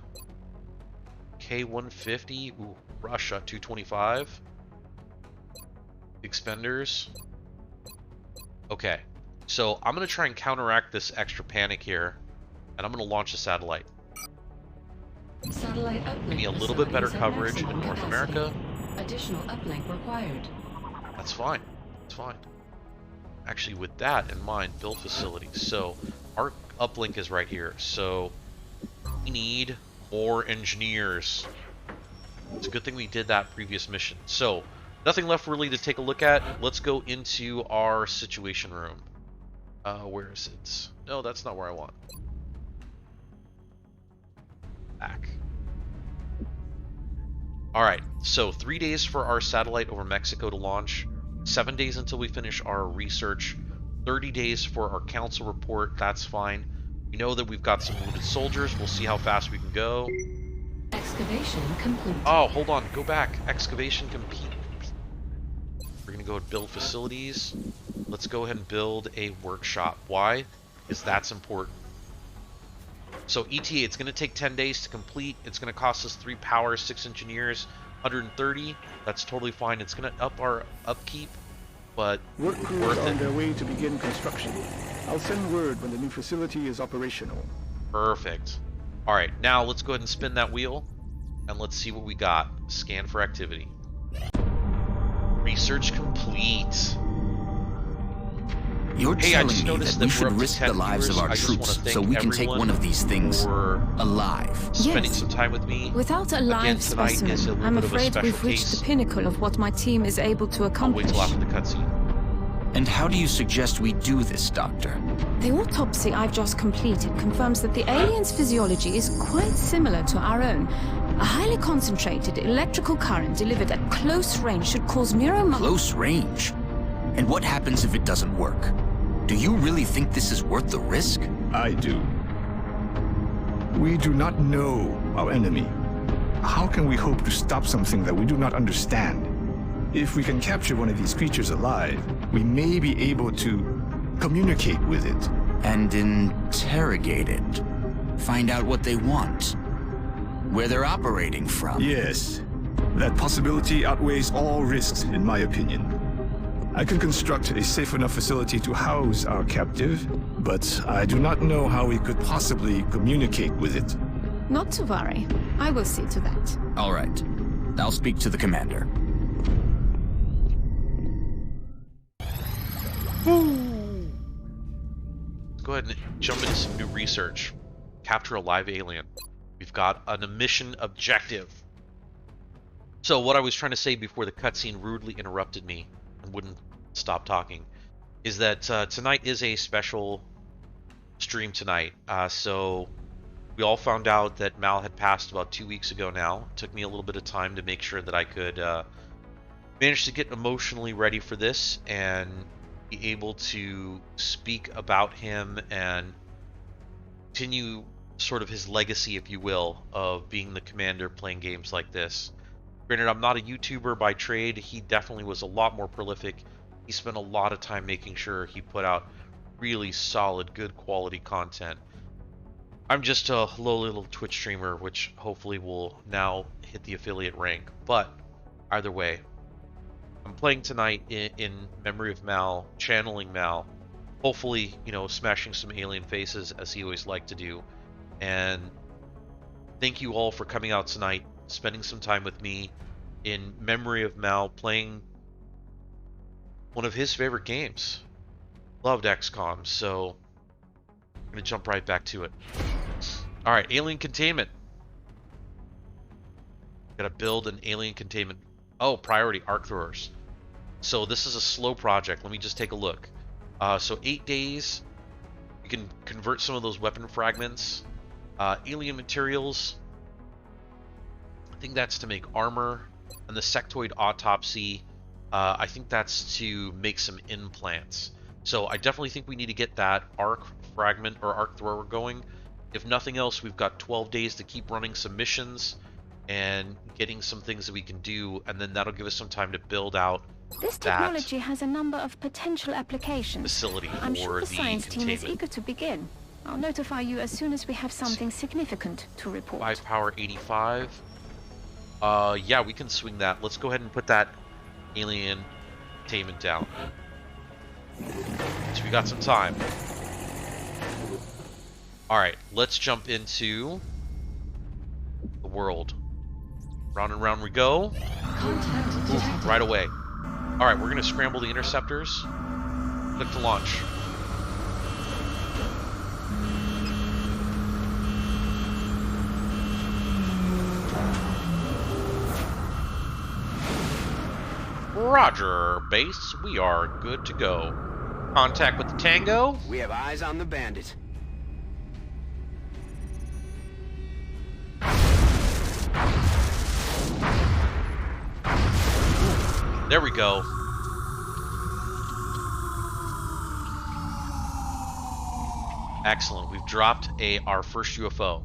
K150. Ooh, Russia, 225. Expenders. Okay, so I'm going to try and counteract this extra panic here, and I'm going to launch a satellite. Satellite uplink. Give me a little bit better facilities at coverage in maximum North capacity. America. Additional uplink required. That's fine. That's fine. Actually, with that in mind, build facilities. So our uplink is right here. So we need more engineers. It's a good thing we did that previous mission. So nothing left really to take a look at. Let's go into our situation room. Where is it? No, that's not where I want. Back. Alright, so 3 days for our satellite over Mexico to launch. 7 days until we finish our research. 30 days for our council report. That's fine. We know that we've got some wounded soldiers. We'll see how fast we can go. Excavation complete. Oh, hold on. Go back. Excavation complete. We're going to go and build facilities. Let's go ahead and build a workshop. Why? Because that's important. So ETA, it's going to take 10 days to complete. It's going to cost us 3 power, 6 engineers, 130. That's totally fine. It's going to up our upkeep, but work crews worth are on it. their way to begin construction. I'll send word when the new facility is operational. Perfect. All right, now let's go ahead and spin that wheel, and let's see what we got. Scan for activity. Research complete. You're telling me noticed that we that we're should up to risk 10 the lives of viewers. our I just wanna troops thank so we can take everyone one of these things for alive. spending Yes. some time with me. Without a Again, live tonight is a specimen, little I'm bit of a afraid special we've reached case. the pinnacle of what my team is able to I'll wait accomplish. till after the cutscene. And how do you suggest we do this, Doctor? The autopsy I've just completed confirms that the alien's physiology is quite similar to our own. A highly concentrated electrical current delivered at close range should cause Close range? And what happens if it doesn't work? Do you really think this is worth the risk? I do. We do not know our enemy. How can we hope to stop something that we do not understand? If we can capture one of these creatures alive, we may be able to communicate with it. And interrogate it. Find out what they want. Where they're operating from. Yes. That possibility outweighs all risks, in my opinion. I can construct a safe enough facility to house our captive, but I do not know how we could possibly communicate with it. Not to worry. I will see to that. All right. I'll speak to the commander. Let's go ahead and jump into some new research. Capture a live alien. We've got an emission objective. So what I was trying to say before the cutscene rudely interrupted me and wouldn't stop talking is that tonight is a special stream tonight. So we all found out that Mal had passed about 2 weeks ago now. It took me a little bit of time to make sure that I could manage to get emotionally ready for this and be able to speak about him and continue sort of his legacy, if you will, of being the commander playing games like this. Granted, I'm not a YouTuber by trade. He definitely was a lot more prolific. He spent a lot of time making sure he put out really solid, good quality content. I'm just a lowly little Twitch streamer, which hopefully will now hit the affiliate rank. But either way, I'm playing tonight in memory of Mal, channeling Mal. Hopefully, you know, smashing some alien faces as he always liked to do. And thank you all for coming out tonight, spending some time with me in memory of Mal, playing one of his favorite games. Loved XCOM, so I'm going to jump right back to it. Alright, alien containment. Gotta build an alien containment. Oh, priority, arc throwers. So this is a slow project. Let me just take a look. So 8 days. You can convert some of those weapon fragments. Alien materials. I think that's to make armor. And the sectoid autopsy. I think that's to make some implants. So I definitely think we need to get that arc fragment or arc thrower going. If nothing else, we've got 12 days to keep running some missions and getting some things that we can do, and then that'll give us some time to build out This that technology has a number of potential applications. facility I'm for sure the the science team is containment. eager to begin. I'll notify you as soon as we have something significant to report. 5 power 85. Yeah, we can swing that. Let's go ahead and put that alien containment down. So we got some time. Alright, let's jump into the world. Round and round we go. Ooh, right away. Alright, we're going to scramble the interceptors. Click to launch. Roger, base. We are good to go. Contact with the Tango. We have eyes on the bandit. There we go. Excellent. We've dropped our first UFO.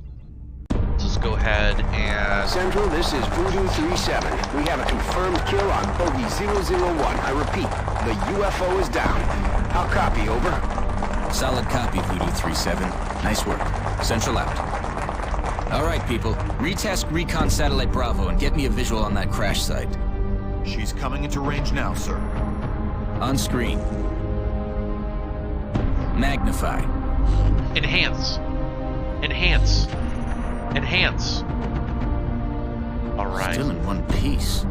Let's go ahead and... Central, this is Voodoo 37. We have a confirmed kill on Bogey 001. I repeat, the UFO is down. I'll copy, over. Solid copy, Voodoo 37. Nice work. Central out. All right, people. Retask Recon Satellite Bravo and get me a visual on that crash site. She's coming into range now, sir. On screen. Magnify. Enhance. Enhance. Enhance. All right. Still in one piece.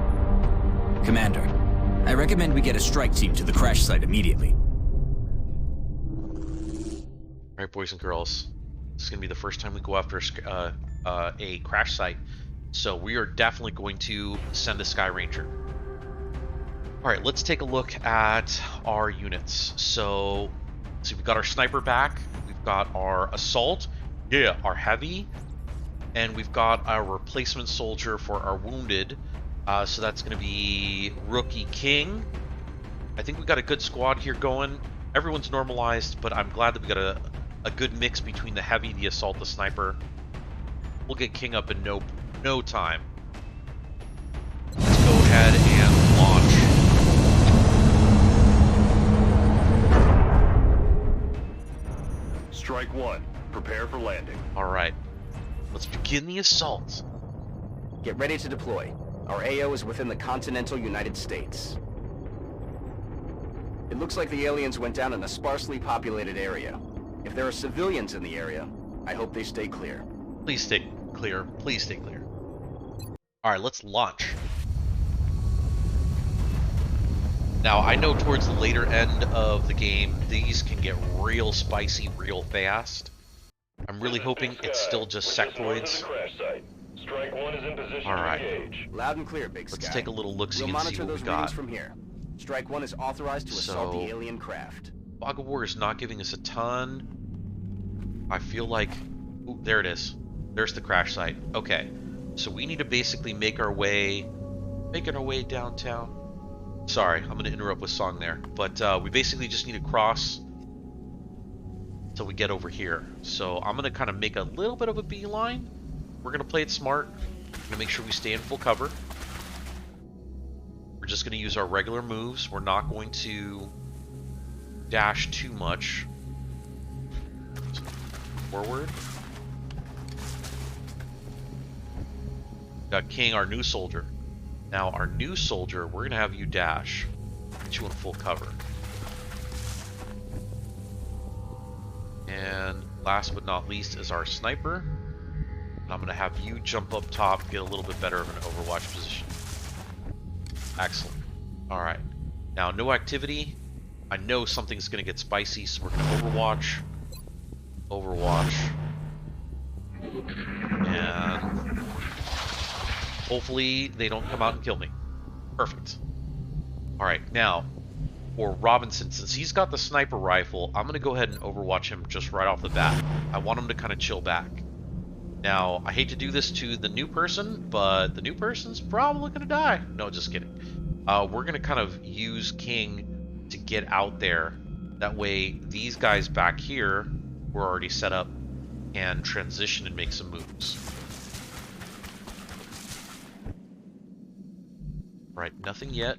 Commander, I recommend we get a strike team to the crash site immediately. All right, boys and girls. This is going to be the first time we go after a crash site. So we are definitely going to send a Sky Ranger. All right, let's take a look at our units. So, let's see, we've got our sniper back. We've got our assault. Yeah, our heavy. And we've got our replacement soldier for our wounded. So that's going to be Rookie King. I think we got a good squad here going. Everyone's normalized, but I'm glad that we got a good mix between the heavy, the assault, the sniper. We'll get King up in no time. Let's go ahead and launch. Strike one. Prepare for landing. All right. Let's begin the assault. Get ready to deploy. Our AO is within the continental United States. It looks like the aliens went down in a sparsely populated area. If there are civilians in the area, I hope they stay clear. Please stay clear. Please stay clear. All right, let's launch. Now, I know towards the later end of the game, these can get real spicy real fast. I'm really hoping it's still just sectoids. All right. Loud and clear, Big Sky. Let's take a little look-see We'll and see monitor what those we got. readings from here. Strike one is authorized to assault the alien craft. Fog of War is not giving us a ton. I feel like... Ooh, there it is. There's the crash site. Okay. So we need to basically make our way... Making our way downtown. Sorry, I'm going to interrupt with song there. But we basically just need to cross till we get over here. So I'm going to kind of make a little bit of a beeline. We're going to play it smart. We're going to make sure we stay in full cover. We're just going to use our regular moves. We're not going to dash too much. Forward. Got King, our new soldier. Now, our new soldier, we're going to have you dash. Get you in full cover. And last but not least is our sniper. And I'm going to have you jump up top, get a little bit better of an overwatch position. Excellent. Alright. Now, no activity. I know something's going to get spicy, so we're going to overwatch. Overwatch. And hopefully they don't come out and kill me. Perfect. Alright, now, for Robinson, since he's got the sniper rifle, I'm going to go ahead and overwatch him just right off the bat. I want him to kind of chill back. Now, I hate to do this to the new person, but the new person's probably going to die. No, just kidding. We're going to kind of use King to get out there. That way, these guys back here, who are already set up, can transition and make some moves. Right, nothing yet.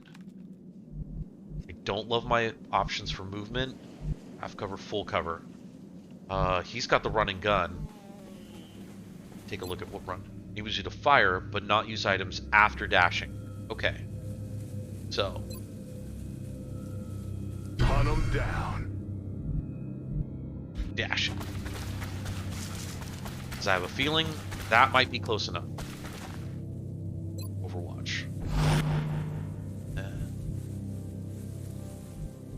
I don't love my options for movement. Half cover, full cover. He's got the running gun. Take a look at what run. He was you to fire, but not use items after dashing. Okay. So. Hunt him down. Dashing. Because I have a feeling that might be close enough. Overwatch.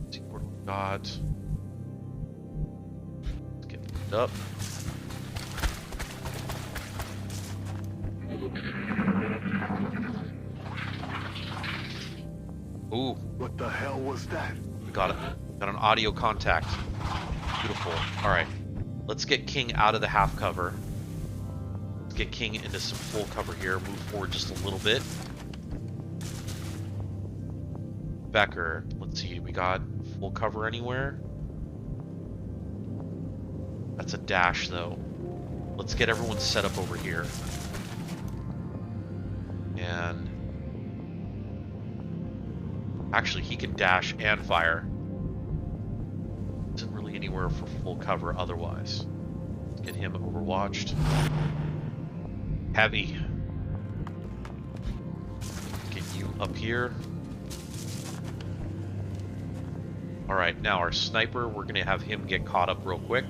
Let's see what we've got. Let's get it up. Ooh. What the hell was that? We got it. Got an audio contact. Beautiful. Alright. Let's get King out of the half cover. Let's get King into some full cover here. Move forward just a little bit. Becker. Let's see. We got full cover anywhere? That's a dash, though. Let's get everyone set up over here. And actually, he can dash and fire. Isn't really anywhere for full cover otherwise. Let's get him overwatched. Heavy. Get you up here. Alright, now our sniper, we're going to have him get caught up real quick.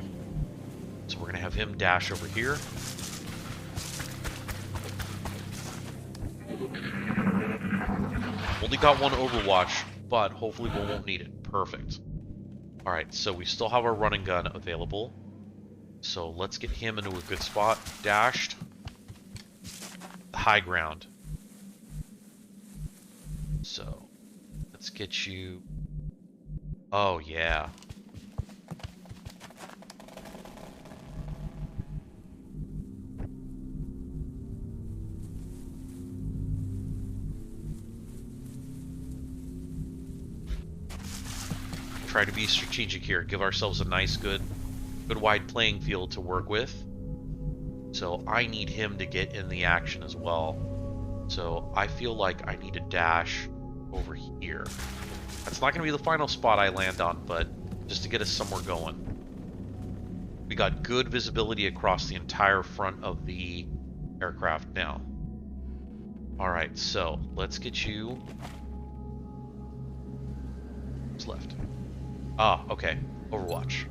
So we're going to have him dash over here. Only got one overwatch, but hopefully we won't need it. Perfect. Alright, so we still have our running gun available. So let's get him into a good spot. Dashed. High ground. So, let's get you... Oh, yeah. Try to be strategic here. Give ourselves a nice, good wide playing field to work with. So I need him to get in the action as well. So I feel like I need a dash over here. That's not going to be the final spot I land on, but just to get us somewhere going. We got good visibility across the entire front of the aircraft now. Alright, so let's get you... What's left? Ah, okay. Overwatch.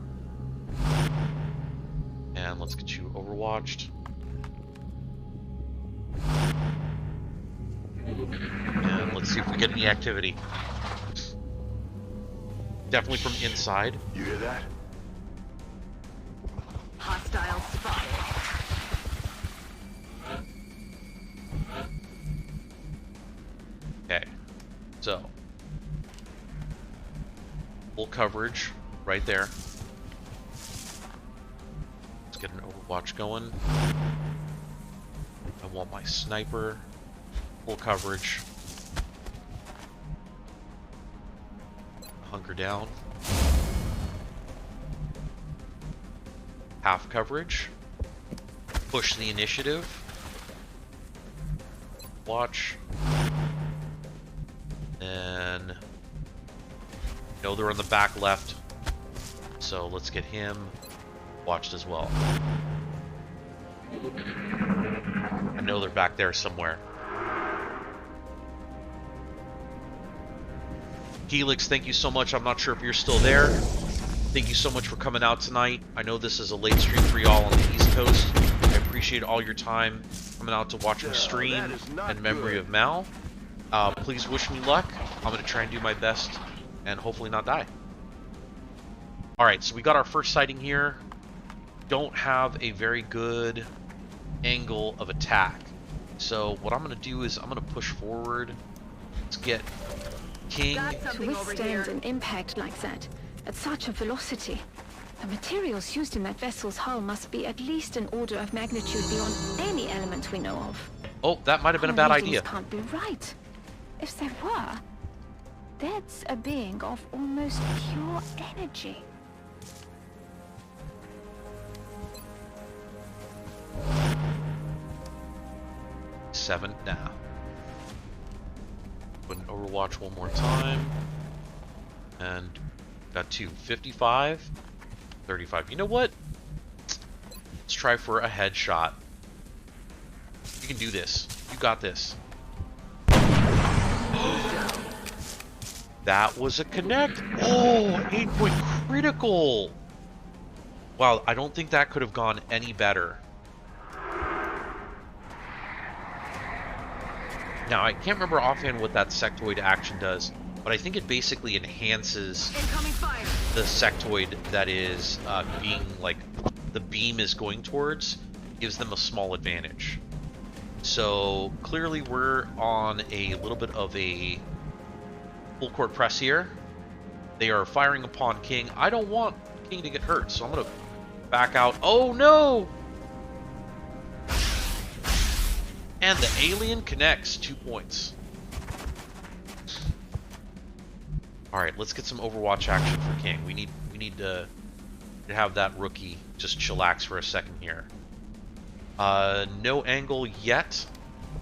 And let's get you overwatched. And let's see if we get any activity. Definitely from inside. You hear that? Hostile spotted. Okay. So. Full coverage right there. Let's get an overwatch going. I want my sniper. Full coverage. Hunker down. Half coverage. Push the initiative. Watch. And know they're on the back left. So let's get him watched as well. I know they're back there somewhere. Helix, thank you so much. I'm not sure if you're still there. Thank you so much for coming out tonight. I know this is a late stream for y'all on the East Coast. I appreciate all your time coming out to watch me stream in memory of Mal. Please wish me luck. I'm going to try and do my best and hopefully not die. Alright, so we got our first sighting here. Don't have a very good angle of attack. So what I'm going to do is I'm going to push forward. Let's get King. To withstand an impact like that, at such a velocity, the materials used in that vessel's hull must be at least an order of magnitude beyond any element we know of. Oh, that might have been a bad idea. Can't be right. If they were, that's a being of almost pure energy. Seven, nah. Put an overwatch one more time. And got 255, 35. You know what? Let's try for a headshot. You can do this. You got this. That was a connect. Oh, 8-point critical. Wow, I don't think that could have gone any better. Now, I can't remember offhand what that sectoid action does, but I think it basically enhances the sectoid that is being, like, the beam is going towards, gives them a small advantage. So, clearly we're on a little bit of a full court press here. They are firing upon King. I don't want King to get hurt, so I'm going to back out. Oh, no! And the alien connects. 2 points. Alright, let's get some Overwatch action for King. We need to have that rookie just chillax for a second here. No angle yet.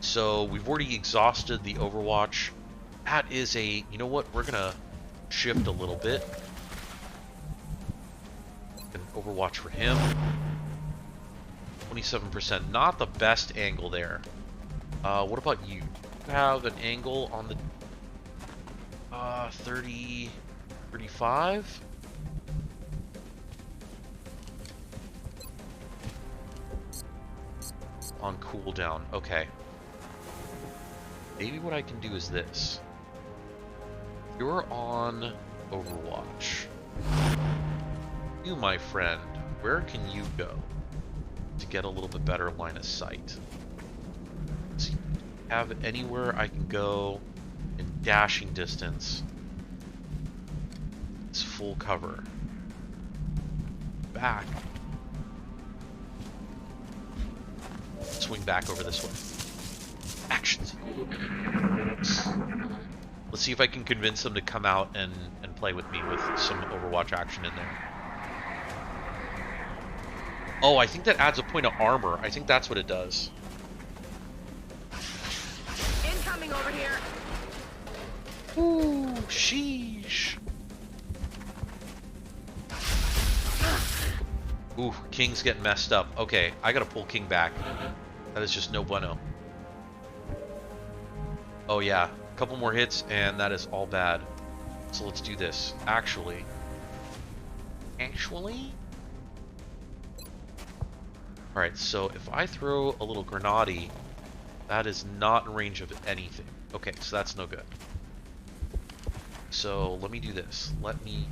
So we've already exhausted the Overwatch. That is a... You know what? We're going to shift a little bit. An Overwatch for him. 27%. Not the best angle there. What about you? You have an angle on the 30, 35? On cooldown. Okay. Maybe what I can do is this. You're on Overwatch. You, my friend, where can you go to get a little bit better line of sight? So you have anywhere I can go in dashing distance. It's full cover. Back. Swing back over this way. Actions. Let's see if I can convince them to come out and play with me with some Overwatch action in there. Oh, I think that adds a point of armor. I think that's what it does. Incoming over here. Ooh, sheesh. Ooh, King's getting messed up. Okay, I gotta pull King back. That is just no bueno. Oh yeah, a couple more hits and that is all bad. So let's do this. Actually. Alright, so if I throw a little grenade, that is not in range of anything. Okay, so that's no good. So let me do this. Let me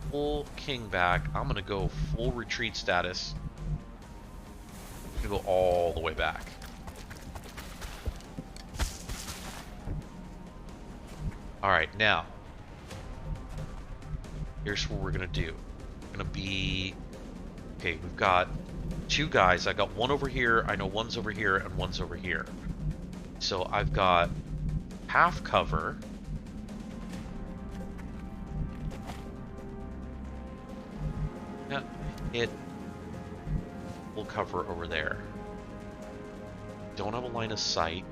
pull King back. I'm gonna go full retreat status. I'm gonna go all the way back. Alright, now here's what we're gonna do. We're gonna be... Okay, we've got two guys. I got one over here, I know one's over here, and one's over here. So I've got half cover. Yeah, hit full cover over there. Don't have a line of sight.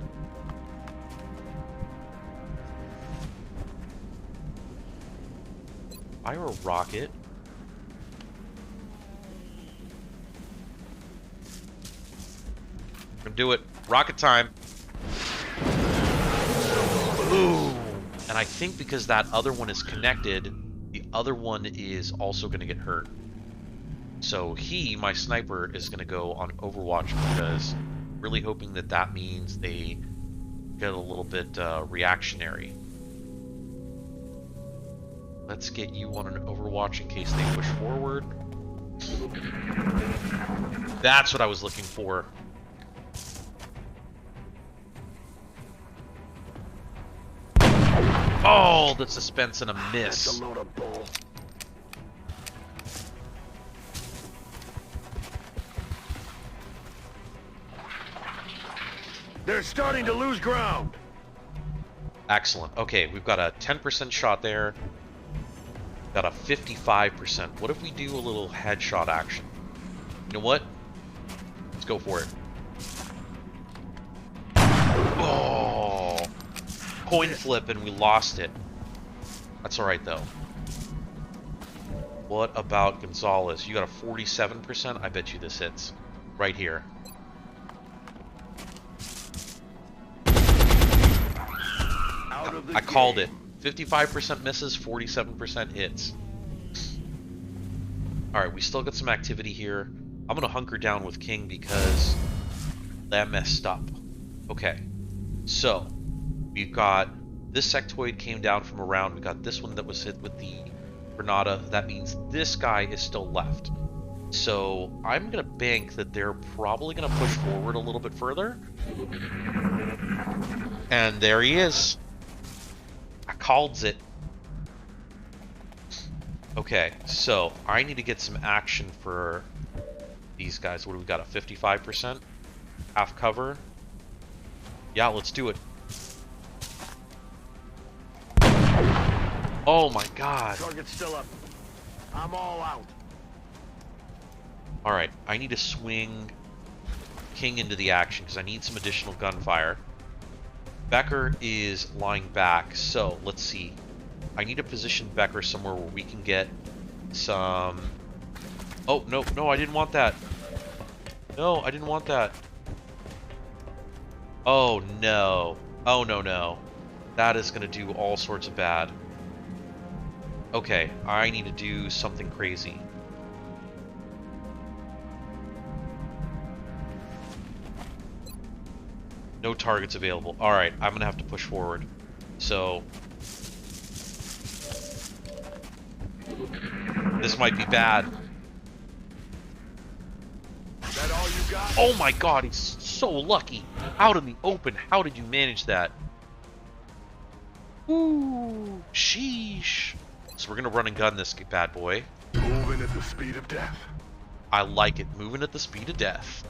Fire a rocket. We're gonna do it. Rocket time. Ooh. And I think because that other one is connected, the other one is also gonna get hurt. So he, my sniper, is gonna go on Overwatch because really hoping that that means they get a little bit reactionary. Let's get you on an Overwatch in case they push forward. That's what I was looking for. Oh, the suspense and a miss. That's a load of bull. They're starting to lose ground. Excellent. Okay, we've got a 10% shot there. Got a 55%. What if we do a little headshot action? You know what? Let's go for it. Oh! Coin flip and we lost it. That's alright though. What about Gonzalez? You got a 47%? I bet you this hits. Right here. I called it. 55% misses, 47% hits. Alright, we still got some activity here. I'm gonna hunker down with King because that messed up. Okay, so we've got this sectoid came down from around. We got this one that was hit with the Granada. That means this guy is still left. So I'm gonna bank that they're probably gonna push forward a little bit further. And there he is. I called it. Okay, so I need to get some action for these guys. What do we got? A 55%? Half cover? Yeah, let's do it. Oh my god. Target's still up. I'm all out. Alright, I need to swing King into the action because I need some additional gunfire. Becker is lying back, so let's see. I need to position Becker somewhere where we can get some... Oh, no, no, I didn't want that. No, I didn't want that. Oh, no. Oh, no, no. That is going to do all sorts of bad. Okay, I need to do something crazy. No targets available. Alright, I'm going to have to push forward. So... this might be bad. That all you got? Oh my god, he's so lucky. Out in the open. How did you manage that? Ooh, sheesh. So we're going to run and gun this bad boy. Moving at the speed of death. I like it. Moving at the speed of death.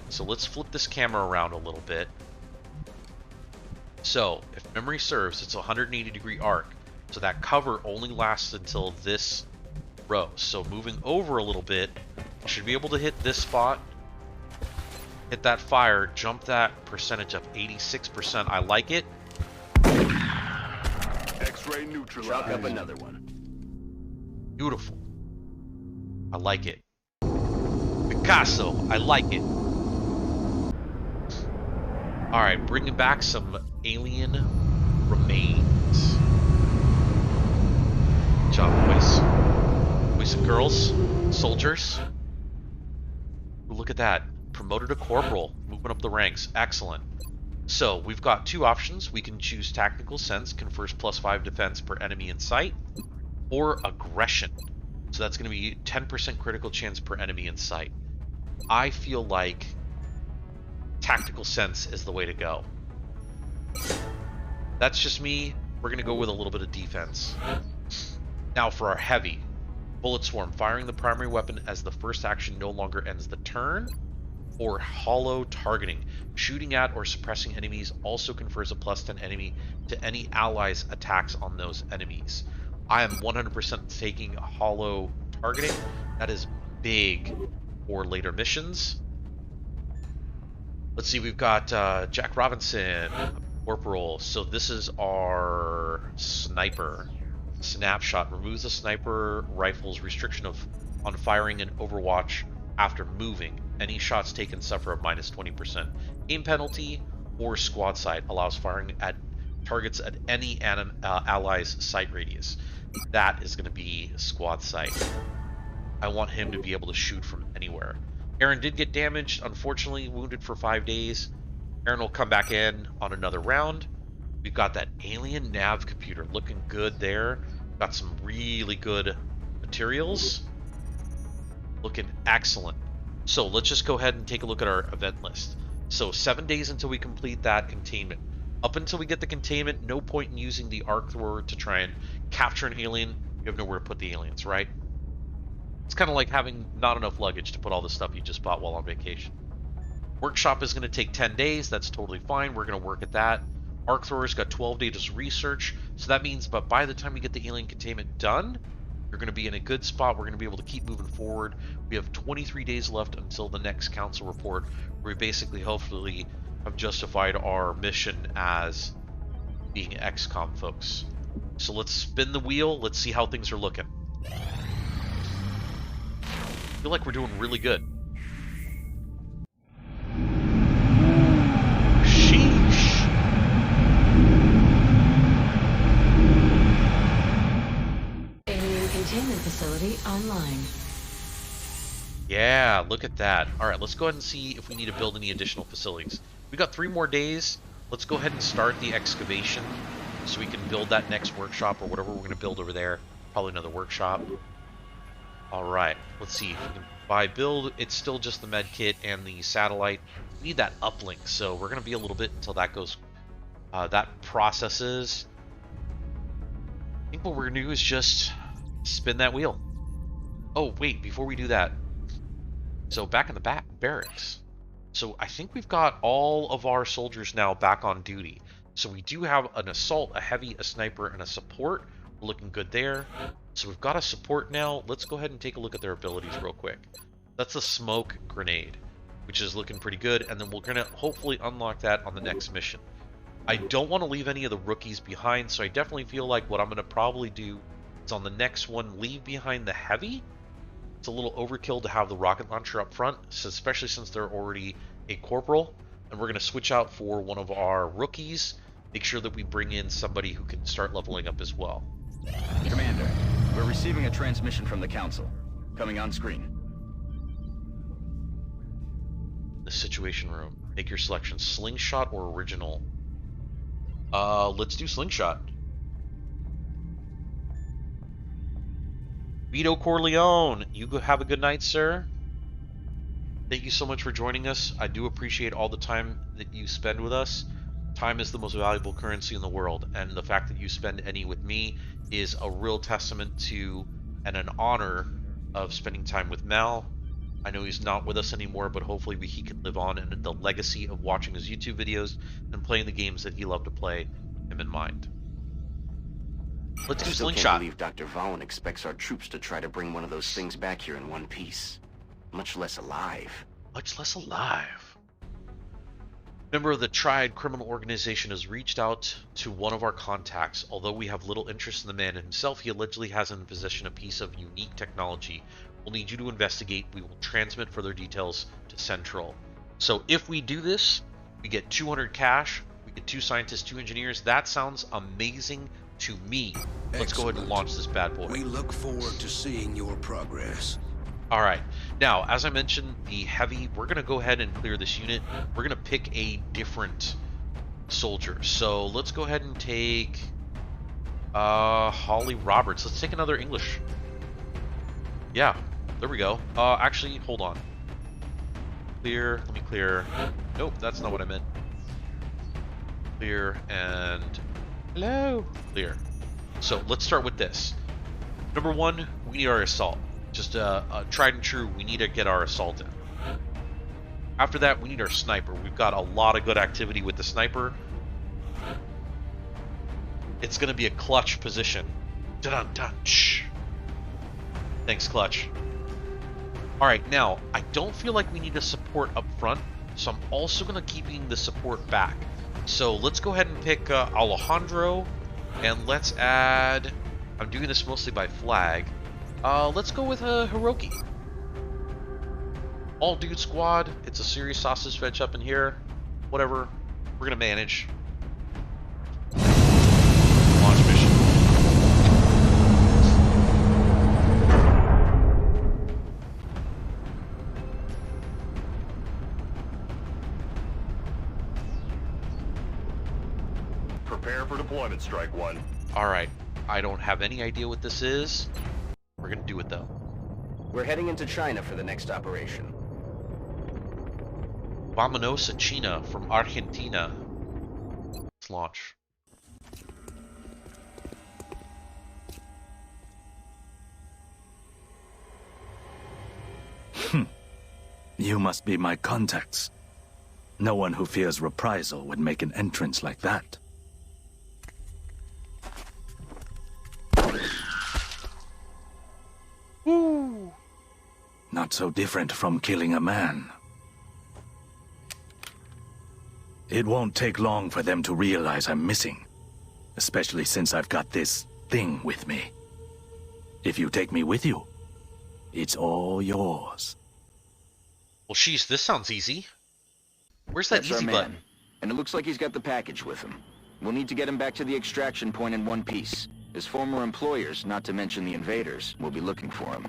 So let's flip this camera around a little bit. So, if memory serves, it's a 180-degree arc. So that cover only lasts until this row. So moving over a little bit, I should be able to hit this spot, hit that fire, jump that percentage up 86%. I like it. X-ray neutralized. Chalk up another one. Beautiful. I like it. Picasso, I like it. Alright, bringing back some alien remains. Good job, boys. Boys and girls, soldiers. Ooh, look at that. Promoted to corporal, moving up the ranks. Excellent. So, we've got two options. We can choose Tactical Sense, confers +5 defense per enemy in sight, or Aggression. So that's going to be 10% critical chance per enemy in sight. I feel like Tactical Sense is the way to go. That's just me. We're going to go with a little bit of defense. Now for our heavy. Bullet Swarm. Firing the primary weapon as the first action no longer ends the turn. Or hollow targeting. Shooting at or suppressing enemies also confers a +10 enemy to any allies' attacks on those enemies. I am 100% taking hollow targeting. That is big for later missions. Let's see, we've got Jack Robinson, Corporal. So this is our sniper. Snapshot. Removes the sniper rifle's restriction on firing in Overwatch after moving. Any shots taken suffer a -20% aim penalty, or squad sight. Allows firing at targets at any ally's sight radius. That is going to be squad sight. I want him to be able to shoot from anywhere. Aaron did get damaged, unfortunately wounded for 5 days. Aaron will come back in on another round. We've got that alien nav computer looking good there. Got some really good materials. Looking excellent. So let's just go ahead and take a look at our event list. So 7 days until we complete that containment. Up until we get the containment, no point in using the arc thrower to try and capture an alien. You have nowhere to put the aliens, right? It's kind of like having not enough luggage to put all the stuff you just bought while on vacation. Workshop is going to take 10 days. That's totally fine. We're going to work at that. Arc thrower's got 12 days research. So that means, but by the time we get the alien containment done, you're going to be in a good spot. We're going to be able to keep moving forward. We have 23 days left until the next council report, where we basically, hopefully, have justified our mission as being XCOM folks. So let's spin the wheel. Let's see how things are looking. I feel like we're doing really good. Sheesh. Alien containment facility online. Yeah, look at that. Alright, let's go ahead and see if we need to build any additional facilities. We got 3 more days. Let's go ahead and start the excavation so we can build that next workshop or whatever we're going to build over there. Probably another workshop. Alright, let's see. If we can buy build, it's still just the med kit and the satellite. We need that uplink, so we're going to be a little bit until that goes, that processes. I think what we're going to do is just spin that wheel. Oh, wait, before we do that. So back in the barracks. So I think we've got all of our soldiers now back on duty. So we do have an assault, a heavy, a sniper, and a support. We're looking good there. So we've got a support now. Let's go ahead and take a look at their abilities real quick. That's a smoke grenade. which is looking pretty good, and then we're going to hopefully unlock that on the next mission. I don't want to leave any of the rookies behind, so I definitely feel like what I'm going to probably do is on the next one, leave behind the heavy. It's a little overkill to have the rocket launcher up front, especially since they're already a corporal, and we're going to switch out for one of our rookies, make sure that we bring in somebody who can start leveling up as well. Commander, we're receiving a transmission from the Council. Coming on screen. The Situation Room. Make your selection, slingshot or original. Let's do slingshot. Vito Corleone, you go have a good night, sir. Thank you so much for joining us. I do appreciate all the time that you spend with us. Time is the most valuable currency in the world, and the fact that you spend any with me is a real testament to and an honor of spending time with Mal. I know he's not with us anymore, but hopefully he can live on in the legacy of watching his YouTube videos and playing the games that he loved to play, him in mind. Let's do slingshot. I can't believe Dr. Vaughn expects our troops to try to bring one of those things back here in one piece. Much less alive. Much less alive. Member of the Triad criminal organization has reached out to one of our contacts. Although we have little interest in the man himself, he allegedly has in possession a piece of unique technology. We'll need you to investigate. We will transmit further details to Central. So if we do this, we get 200 cash, we get 2 scientists, 2 engineers. That sounds amazing to me. Let's go ahead and launch this bad boy. We look forward to seeing your progress. Alright, now as I mentioned, the heavy, we're going to go ahead and clear this unit. We're going to pick a different soldier. So let's go ahead and take Holly Roberts. Let's take another English. Yeah, there we go. Actually, hold on. Clear, let me clear. Nope, that's not what I meant. Clear and hello. Clear. So let's start with this. Number 1, we need our assault. Just a tried and true, we need to get our assault in. After that, we need our sniper. We've got a lot of good activity with the sniper. It's going to be a clutch position. Dun-dun-dun. Shh. Thanks, clutch. Alright, now, I don't feel like we need a support up front, so I'm also going to keeping the support back. So let's go ahead and pick Alejandro, and let's add... I'm doing this mostly by flag. Let's go with Hiroki. All dude squad. It's a serious sausage fetch up in here. Whatever. We're gonna manage. Launch mission. Prepare for deployment, Strike One. Alright. I don't have any idea what this is. We're gonna do it though. We're heading into China for the next operation. Vámonos a China from Argentina. Let's launch. You must be my contacts. No one who fears reprisal would make an entrance like that. Woo! Not so different from killing a man. It won't take long for them to realize I'm missing. Especially since I've got this thing with me. If you take me with you, it's all yours. Well, sheesh, this sounds easy. Where's that That's easy our button? man. And it looks like he's got the package with him. We'll need to get him back to the extraction point in one piece. His former employers, not to mention the invaders, will be looking for him.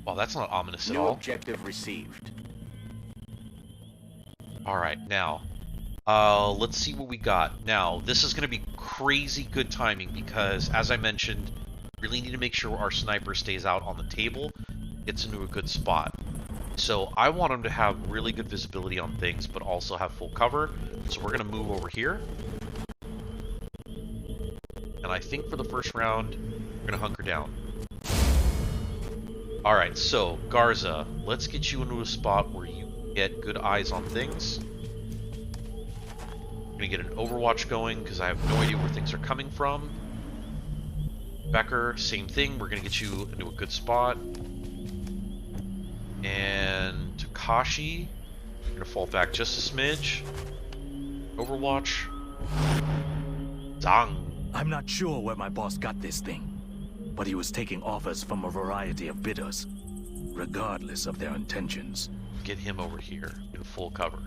Well, that's not ominous at New all. objective received. Alright, now, let's see what we got. Now, this is going to be crazy good timing because, as I mentioned, we really need to make sure our sniper stays out on the table, gets into a good spot. So I want him to have really good visibility on things, but also have full cover. So we're going to move over here. And I think for the first round, we're going to hunker down. Alright, so, Garza, let's get you into a spot where you get good eyes on things. I'm going to get an overwatch going, because I have no idea where things are coming from. Becker, same thing, we're going to get you into a good spot. And Takashi, you're gonna fall back just a smidge. Overwatch. Zang. I'm not sure where my boss got this thing, but he was taking offers from a variety of bidders, regardless of their intentions. Get him over here in full cover.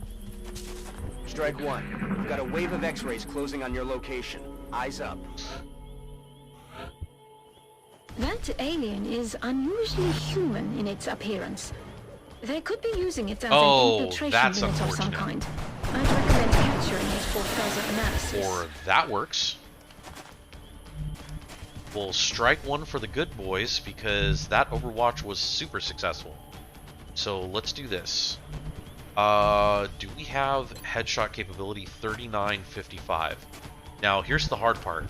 Strike one. We've got a wave of X-rays closing on your location. Eyes up. That alien is unusually human in its appearance. They could be using it as an infiltration unit of some kind. I'd recommend capturing it for further analysis. Or that works. We'll strike one for the good boys because that Overwatch was super successful. So let's do this. Do we have headshot capability 3955? Now here's the hard part.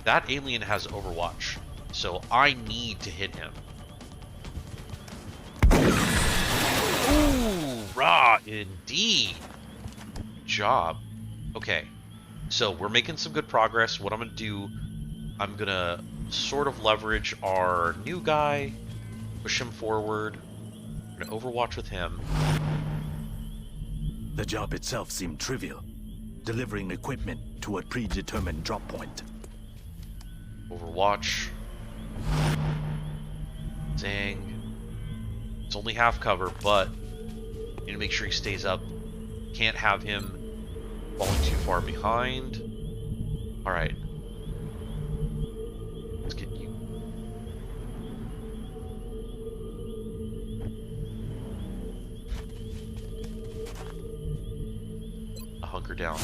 That alien has Overwatch, so I need to hit him. Ooh, rah, indeed. Good job. Okay, so we're making some good progress. What I'm gonna do, I'm gonna sort of leverage our new guy, push him forward. I'm gonna Overwatch with him. The job itself seemed trivial, delivering equipment to a predetermined drop point. Overwatch. Dang. It's only half cover, but need to make sure he stays up. Can't have him falling too far behind. Alright. Let's get you. A hunker down.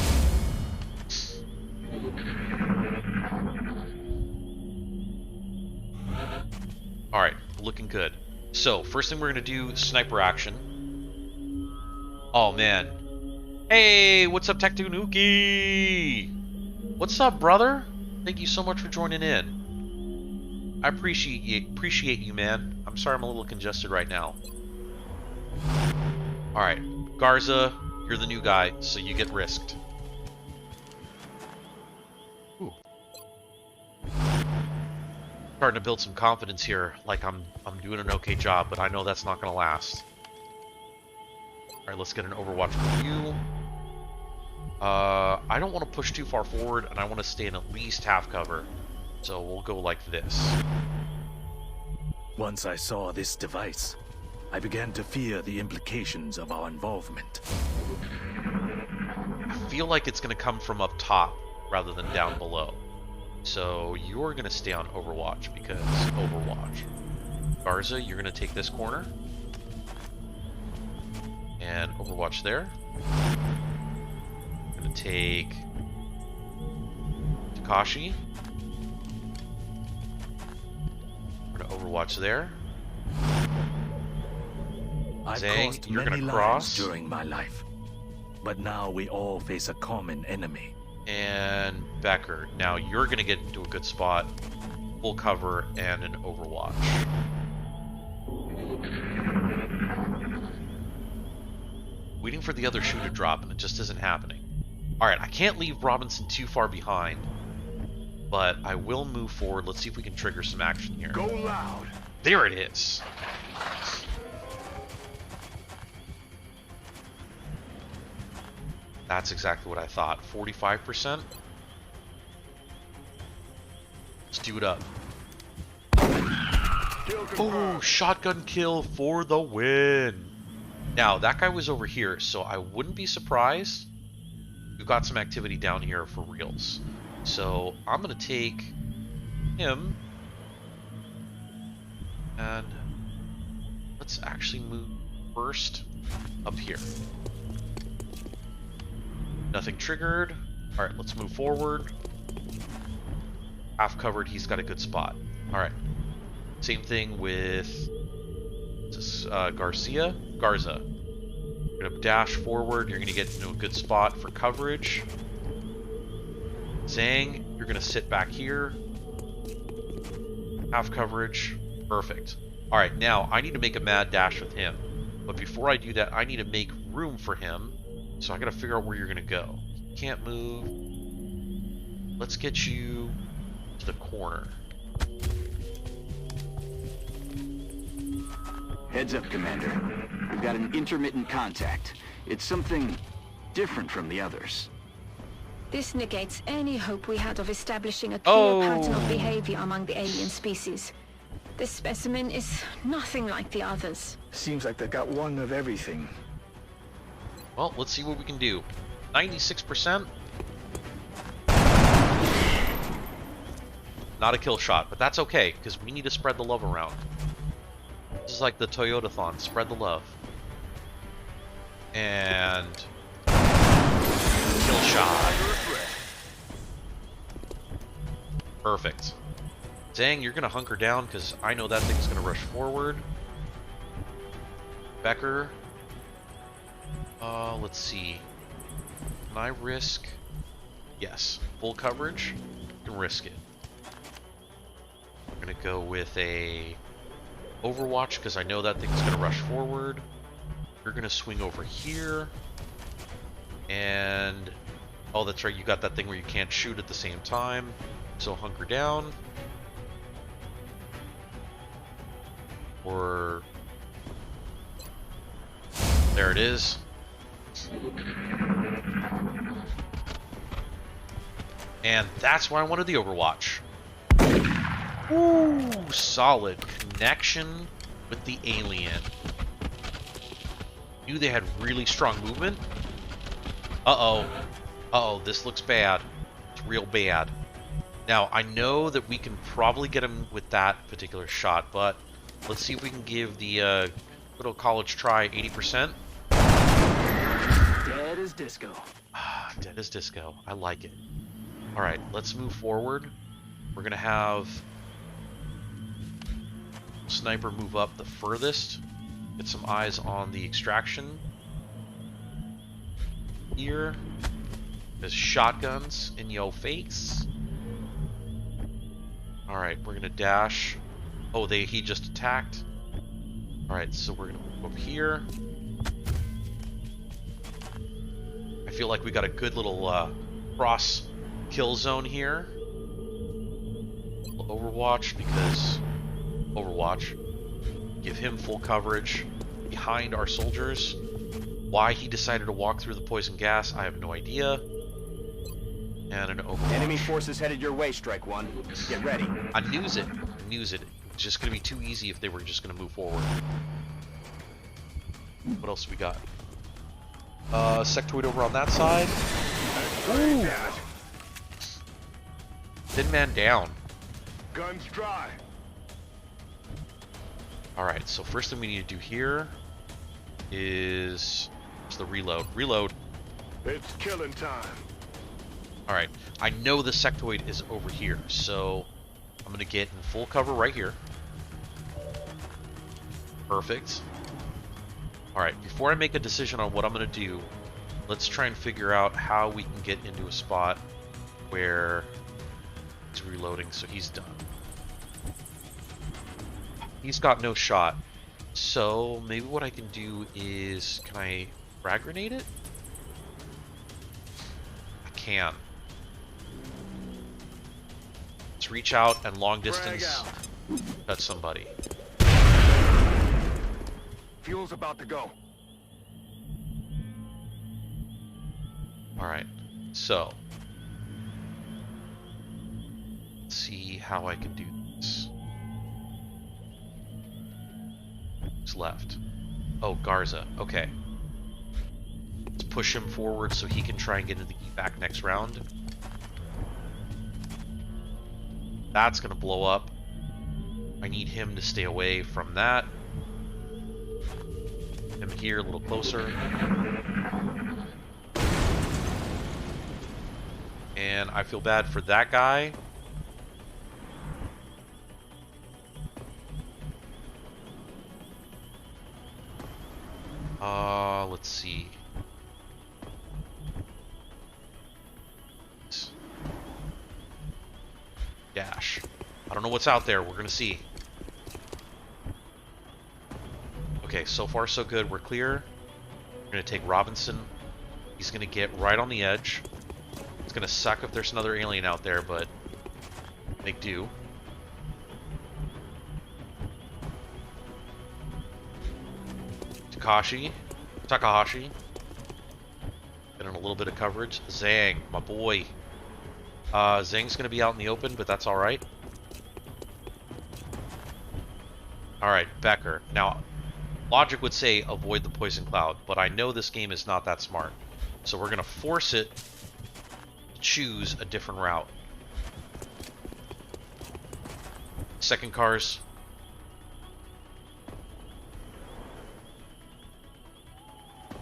Alright, looking good. So, first thing we're going to do, sniper action. Oh, man. Hey, what's up, Tektunuki? What's up, brother? Thank you so much for joining in. I appreciate you, man. I'm sorry I'm a little congested right now. Alright, Garza, you're the new guy, so you get risked. Ooh. Starting to build some confidence here, like I'm doing an okay job, but I know that's not gonna last. Alright, let's get an Overwatch with you. I don't want to push too far forward, and I want to stay in at least half cover. So we'll go like this. Once I saw this device, I began to fear the implications of our involvement. I feel like it's going to come from up top rather than down below. So you're going to stay on Overwatch because Overwatch. Garza, you're going to take this corner. And Overwatch there. I'm going to take Takashi. We're going to Overwatch there. I've Zhang, crossed you're many going to lines cross. during my life, but now we all face a common enemy. And Becker, now you're going to get into a good spot, full cover, and an Overwatch. Waiting for the other shoe to drop, and it just isn't happening. Alright, I can't leave Robinson too far behind, but I will move forward. Let's see if we can trigger some action here. Go loud! There it is! That's exactly what I thought. 45%? Let's do it up. Oh, shotgun kill for the win! Now, that guy was over here, so I wouldn't be surprised. We've got some activity down here for reals. So, I'm going to take him. And let's actually move first up here. Nothing triggered. Alright, let's move forward. Half covered, he's got a good spot. Alright. Same thing with Garza. You're going to dash forward. You're going to get into a good spot for coverage. Zhang, you're going to sit back here. Half coverage. Perfect. Alright, now I need to make a mad dash with him. But before I do that, I need to make room for him. So I got to figure out where you're going to go. Can't move. Let's get you to the corner. Heads up, Commander. We've got an intermittent contact. It's something different from the others. This negates any hope we had of establishing a clear pattern of behavior among the alien species. This specimen is nothing like the others. Seems like they've got one of everything. Well, let's see what we can do. 96%. Not a kill shot, but that's okay, because we need to spread the love around. This is like the Toyotathon, spread the love. And... kill shot. Perfect. Zhang, you're going to hunker down, because I know that thing's going to rush forward. Becker. Let's see. Can I risk? Yes. Full coverage. You can risk it. I'm going to go with a Overwatch because I know that thing's going to rush forward. You're going to swing over here. And... oh, that's right. You got that thing where you can't shoot at the same time. So hunker down. Or... there it is. And that's why I wanted the Overwatch. Ooh, solid connection with the alien. Knew they had really strong movement. Uh-oh. Uh-oh, this looks bad. It's real bad. Now, I know that we can probably get him with that particular shot, but let's see if we can give the good old college try 80%. Dead as disco. Ah, dead as disco. I like it. Alright, let's move forward. We're going to have Sniper move up the furthest. Get some eyes on the extraction. Here. There's shotguns in yo face. Alright, we're going to dash. Oh, he just attacked. Alright, so we're going to move up here. I feel like we got a good little cross kill zone here. Overwatch, because Overwatch. Give him full coverage behind our soldiers. Why he decided to walk through the poison gas, I have no idea. And an Overwatch. Enemy forces headed your way, Strike One. Get ready. I knew it. I knew it. It's just going to be too easy if they were just going to move forward. What else we got? Sectoid over on that side. Ooh. Thin man down. Guns dry. Alright, so first thing we need to do here is the reload. Reload. It's killing time. Alright, I know the sectoid is over here, so I'm going to get in full cover right here. Perfect. Alright, before I make a decision on what I'm going to do, let's try and figure out how we can get into a spot where he's reloading, so he's done. He's got no shot. So maybe what I can do is, can I frag grenade it? I can. Let's reach out and long distance touch somebody. Fuel's about to go. Alright, so let's see how I can do this. Who's left? Oh, Garza. Okay. Let's push him forward so he can try and get into the evac next round. That's gonna blow up. I need him to stay away from that. Him here, a little closer. And I feel bad for that guy. Let's see. Dash. I don't know what's out there. We're gonna see. Okay, so far so good. We're clear. We're gonna take Robinson. He's gonna get right on the edge. It's gonna suck if there's another alien out there, but make do. Takahashi. Getting a little bit of coverage. Zhang, my boy. Zhang's going to be out in the open, but that's alright. Alright, Becker. Now, logic would say avoid the poison cloud, but I know this game is not that smart. So we're going to force it to choose a different route. Second cars.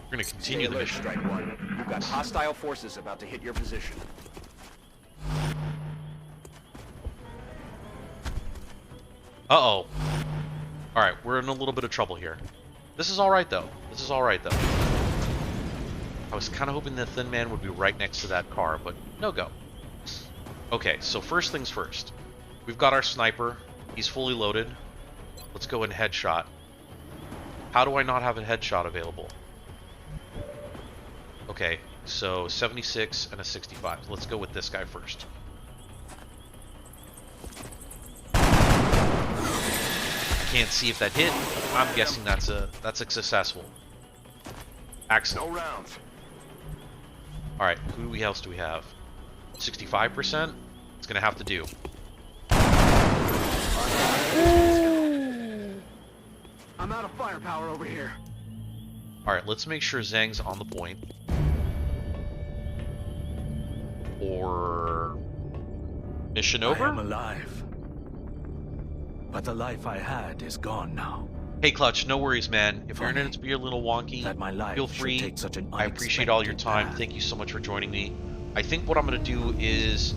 We're going to continue the mission. Strike one. You've got hostile forces about to hit your position. Uh-oh. Alright, we're in a little bit of trouble here. This is alright, though. This is alright, though. I was kind of hoping the Thin Man would be right next to that car, but no go. Okay, so first things first. We've got our sniper. He's fully loaded. Let's go in headshot. How do I not have a headshot available? Okay, so 76 and a 65. Let's go with this guy first. Can't see if that hit. I'm guessing that's a successful. Excellent. No rounds. All right, who else do we have? 65%. It's gonna have to do. I'm out of firepower over here. All right, let's make sure Zhang's on the point. Or mission over? I am alive. But the life I had is gone now. Hey Clutch, no worries, man. If you're in it to be a little wonky, feel free. I appreciate all your time. Thank you so much for joining me. I think what I'm going to do is...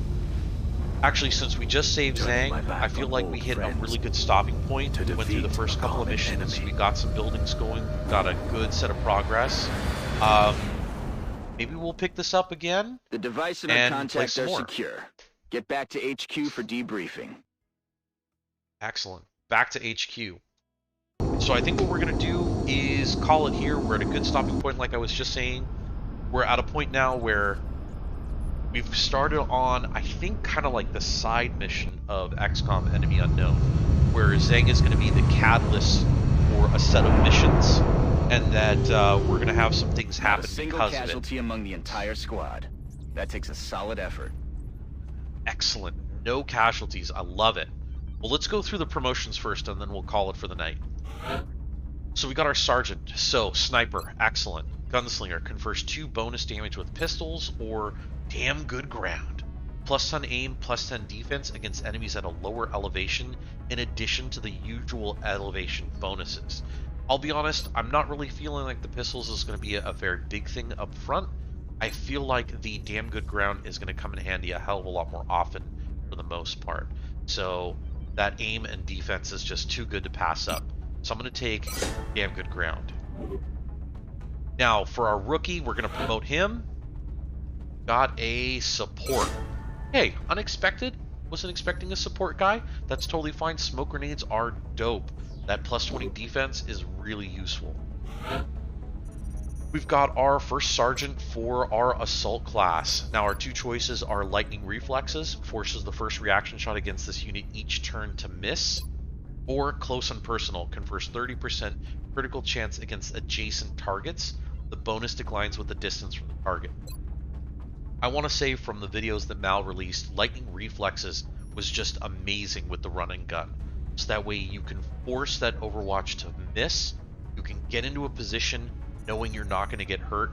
Actually, since we just saved Zhang, I feel like we hit a really good stopping point. We went through the first couple of missions. We got some buildings going. Got a good set of progress. Maybe we'll pick this up again. The device and our contacts are secure. Get back to HQ for debriefing. Excellent. Back to HQ. So I think what we're going to do is call it here. We're at a good stopping point, like I was just saying. We're at a point now where we've started on, I think, kind of like the side mission of XCOM Enemy Unknown, where Zhang is going to be the catalyst for a set of missions, and that we're going to have some things happen because of it. Single casualty among the entire squad. That takes a solid effort. Excellent. No casualties. I love it. Well, let's go through the promotions first, and then we'll call it for the night. So we got our Sergeant. So, Sniper. Excellent. Gunslinger. Confers 2 bonus damage with pistols, or damn good ground. Plus 10 aim, plus 10 defense against enemies at a lower elevation, in addition to the usual elevation bonuses. I'll be honest, I'm not really feeling like the pistols is going to be a very big thing up front. I feel like the damn good ground is going to come in handy a hell of a lot more often for the most part. So that aim and defense is just too good to pass up. So I'm going to take damn good ground. Now for our rookie, we're going to promote him. Got a support. Hey, unexpected. Wasn't expecting a support guy. That's totally fine. Smoke grenades are dope. That plus 20 defense is really useful. We've got our first sergeant for our assault class. Now our 2 choices are lightning reflexes, forces the first reaction shot against this unit each turn to miss, or close and personal, confers 30% critical chance against adjacent targets. The bonus declines with the distance from the target. I want to say from the videos that Mal released, lightning reflexes was just amazing with the run and gun. So that way you can force that Overwatch to miss, you can get into a position knowing you're not going to get hurt,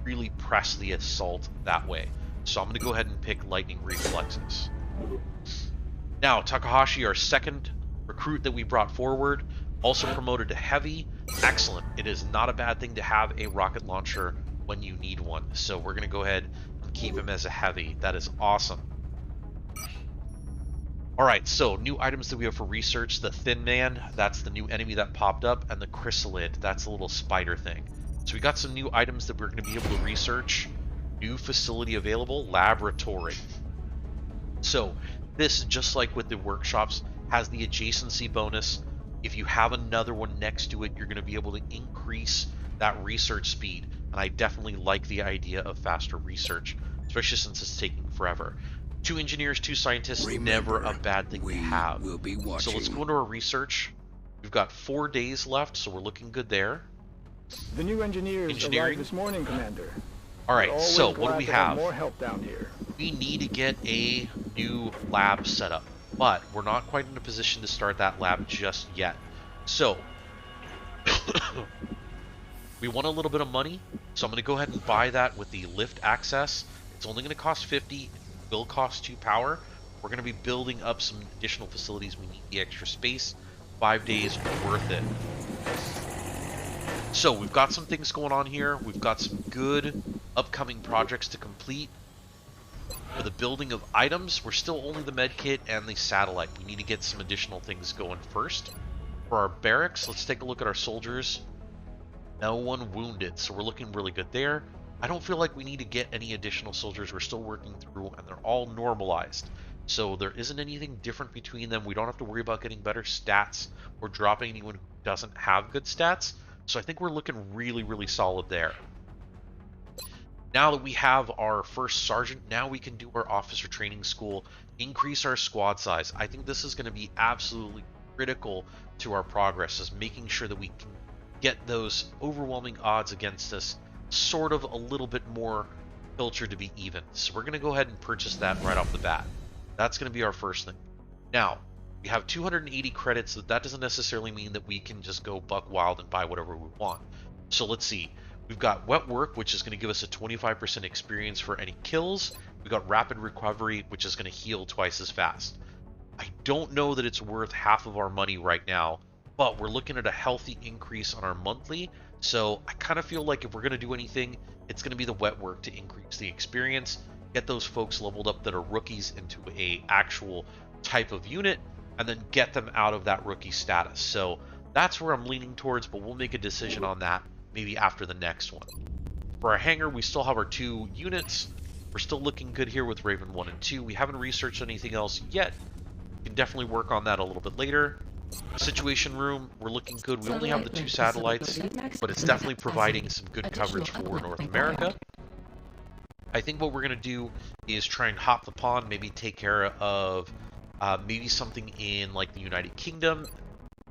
really press the assault that way. So I'm going to go ahead and pick lightning reflexes. Now, Takahashi, our second recruit that we brought forward, also promoted to heavy. Excellent. It is not a bad thing to have a rocket launcher when you need one. So we're going to go ahead and keep him as a heavy. That is awesome. Alright, so new items that we have for research. The Thin Man, that's the new enemy that popped up, and the Chrysalid, that's the little spider thing. So we got some new items that we're going to be able to research. New facility available, laboratory. So this, just like with the workshops, has the adjacency bonus. If you have another one next to it, you're going to be able to increase that research speed. And I definitely like the idea of faster research, especially since it's taking forever. 2 engineers, 2 scientists, never a bad thing to have. So let's go into our research. We've got 4 days left, so we're looking good there. The new engineers Engineering? arrived this morning, Commander. Alright, so what do we have? More help down here. We need to get a new lab set up, but we're not quite in a position to start that lab just yet. So, we want a little bit of money, so I'm going to go ahead and buy that with the lift access. It's only going to cost 50, it will cost 2 power. We're going to be building up some additional facilities. We need the extra space. 5 days worth it. So we've got some things going on here. We've got some good upcoming projects to complete. For the building of items, we're still only the med kit and the satellite. We need to get some additional things going first. For our barracks, let's take a look at our soldiers. No one wounded, so we're looking really good there. I don't feel like we need to get any additional soldiers. We're still working through, and they're all normalized. So there isn't anything different between them. We don't have to worry about getting better stats or dropping anyone who doesn't have good stats. So I think we're looking really, really solid there. Now that we have our first sergeant, now we can do our officer training school, increase our squad size. I think this is going to be absolutely critical to our progress, is making sure that we can get those overwhelming odds against us sort of a little bit more filtered to be even. So we're going to go ahead and purchase that right off the bat. That's going to be our first thing. Now, we have 280 credits, so that doesn't necessarily mean that we can just go buck wild and buy whatever we want. So let's see. We've got wet work, which is going to give us a 25% experience for any kills. We've got rapid recovery, which is going to heal twice as fast. I don't know that it's worth half of our money right now, but we're looking at a healthy increase on our monthly. So I kind of feel like if we're going to do anything, it's going to be the wet work to increase the experience, get those folks leveled up that are rookies into a actual type of unit, and then get them out of that rookie status. So that's where I'm leaning towards, but we'll make a decision on that maybe after the next one. For our hangar, we still have our 2 units. We're still looking good here with Raven 1 and 2. We haven't researched anything else yet. We can definitely work on that a little bit later. Situation room, we're looking good. We only have the 2 satellites, but it's definitely providing some good coverage for North America. I think what we're going to do is try and hop the pond, maybe take care of maybe something in like the United Kingdom.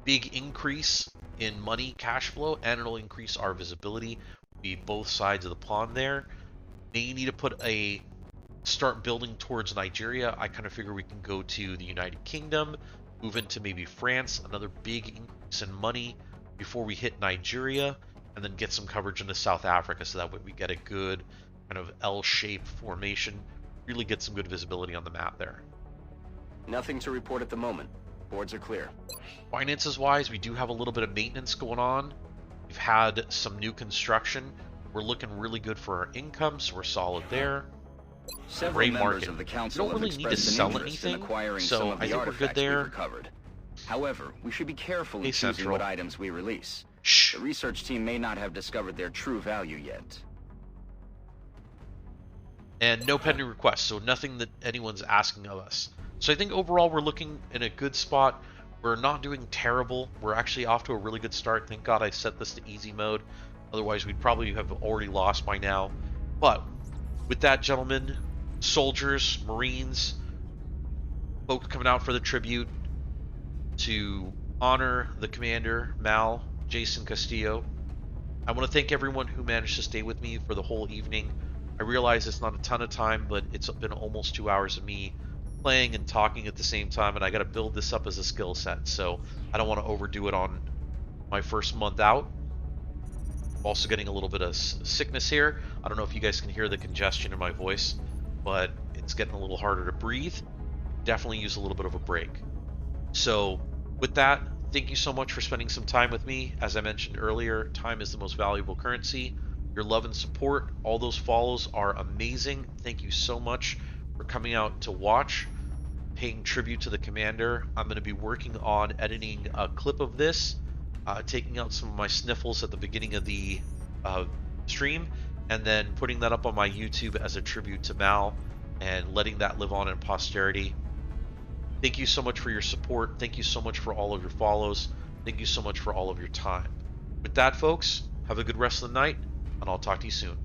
Big increase in money cash flow, and it'll increase our visibility. Be both sides of the pond there. May need to start building towards Nigeria. I kind of figure we can go to the United Kingdom, move into maybe France, another big increase in money before we hit Nigeria, and then get some coverage into South Africa, so that way we get a good kind of L-shaped formation, really get some good visibility on the map there. Nothing to report at the moment. Boards are clear. Finances wise, we do have a little bit of maintenance going on. We've had some new construction. We're looking really good for our income, so we're solid there. Several Gray members market. of the council We don't really have need to expressed sell an interest in anything, acquiring so some of I the think we're good artifacts there. we've recovered. However, we should be careful in Hey, choosing Central. what items we release. Shh. The research team may not have discovered their true value yet. And no pending requests, so nothing that anyone's asking of us. So I think overall we're looking in a good spot. We're not doing terrible. We're actually off to a really good start. Thank God I set this to easy mode. Otherwise, we'd probably have already lost by now. But with that, gentlemen, soldiers, Marines, folks coming out for the tribute to honor the commander, Mal Castillo. I want to thank everyone who managed to stay with me for the whole evening. I realize it's not a ton of time, but it's been almost 2 hours of me playing and talking at the same time, and I got to build this up as a skill set, so I don't want to overdo it on my first month out. I'm also getting a little bit of sickness here. I don't know if you guys can hear the congestion in my voice, but it's getting a little harder to breathe. Definitely use a little bit of a break. So with that, thank you so much for spending some time with me. As I mentioned earlier, time is the most valuable currency. Your love and support, all those follows are amazing. Thank you so much for coming out to watch, paying tribute to the commander. I'm going to be working on editing a clip of this, taking out some of my sniffles at the beginning of the stream, and then putting that up on my YouTube as a tribute to Mal and letting that live on in posterity. Thank you so much for your support. Thank you so much for all of your follows. Thank you so much for all of your time. With that, folks, have a good rest of the night, and I'll talk to you soon.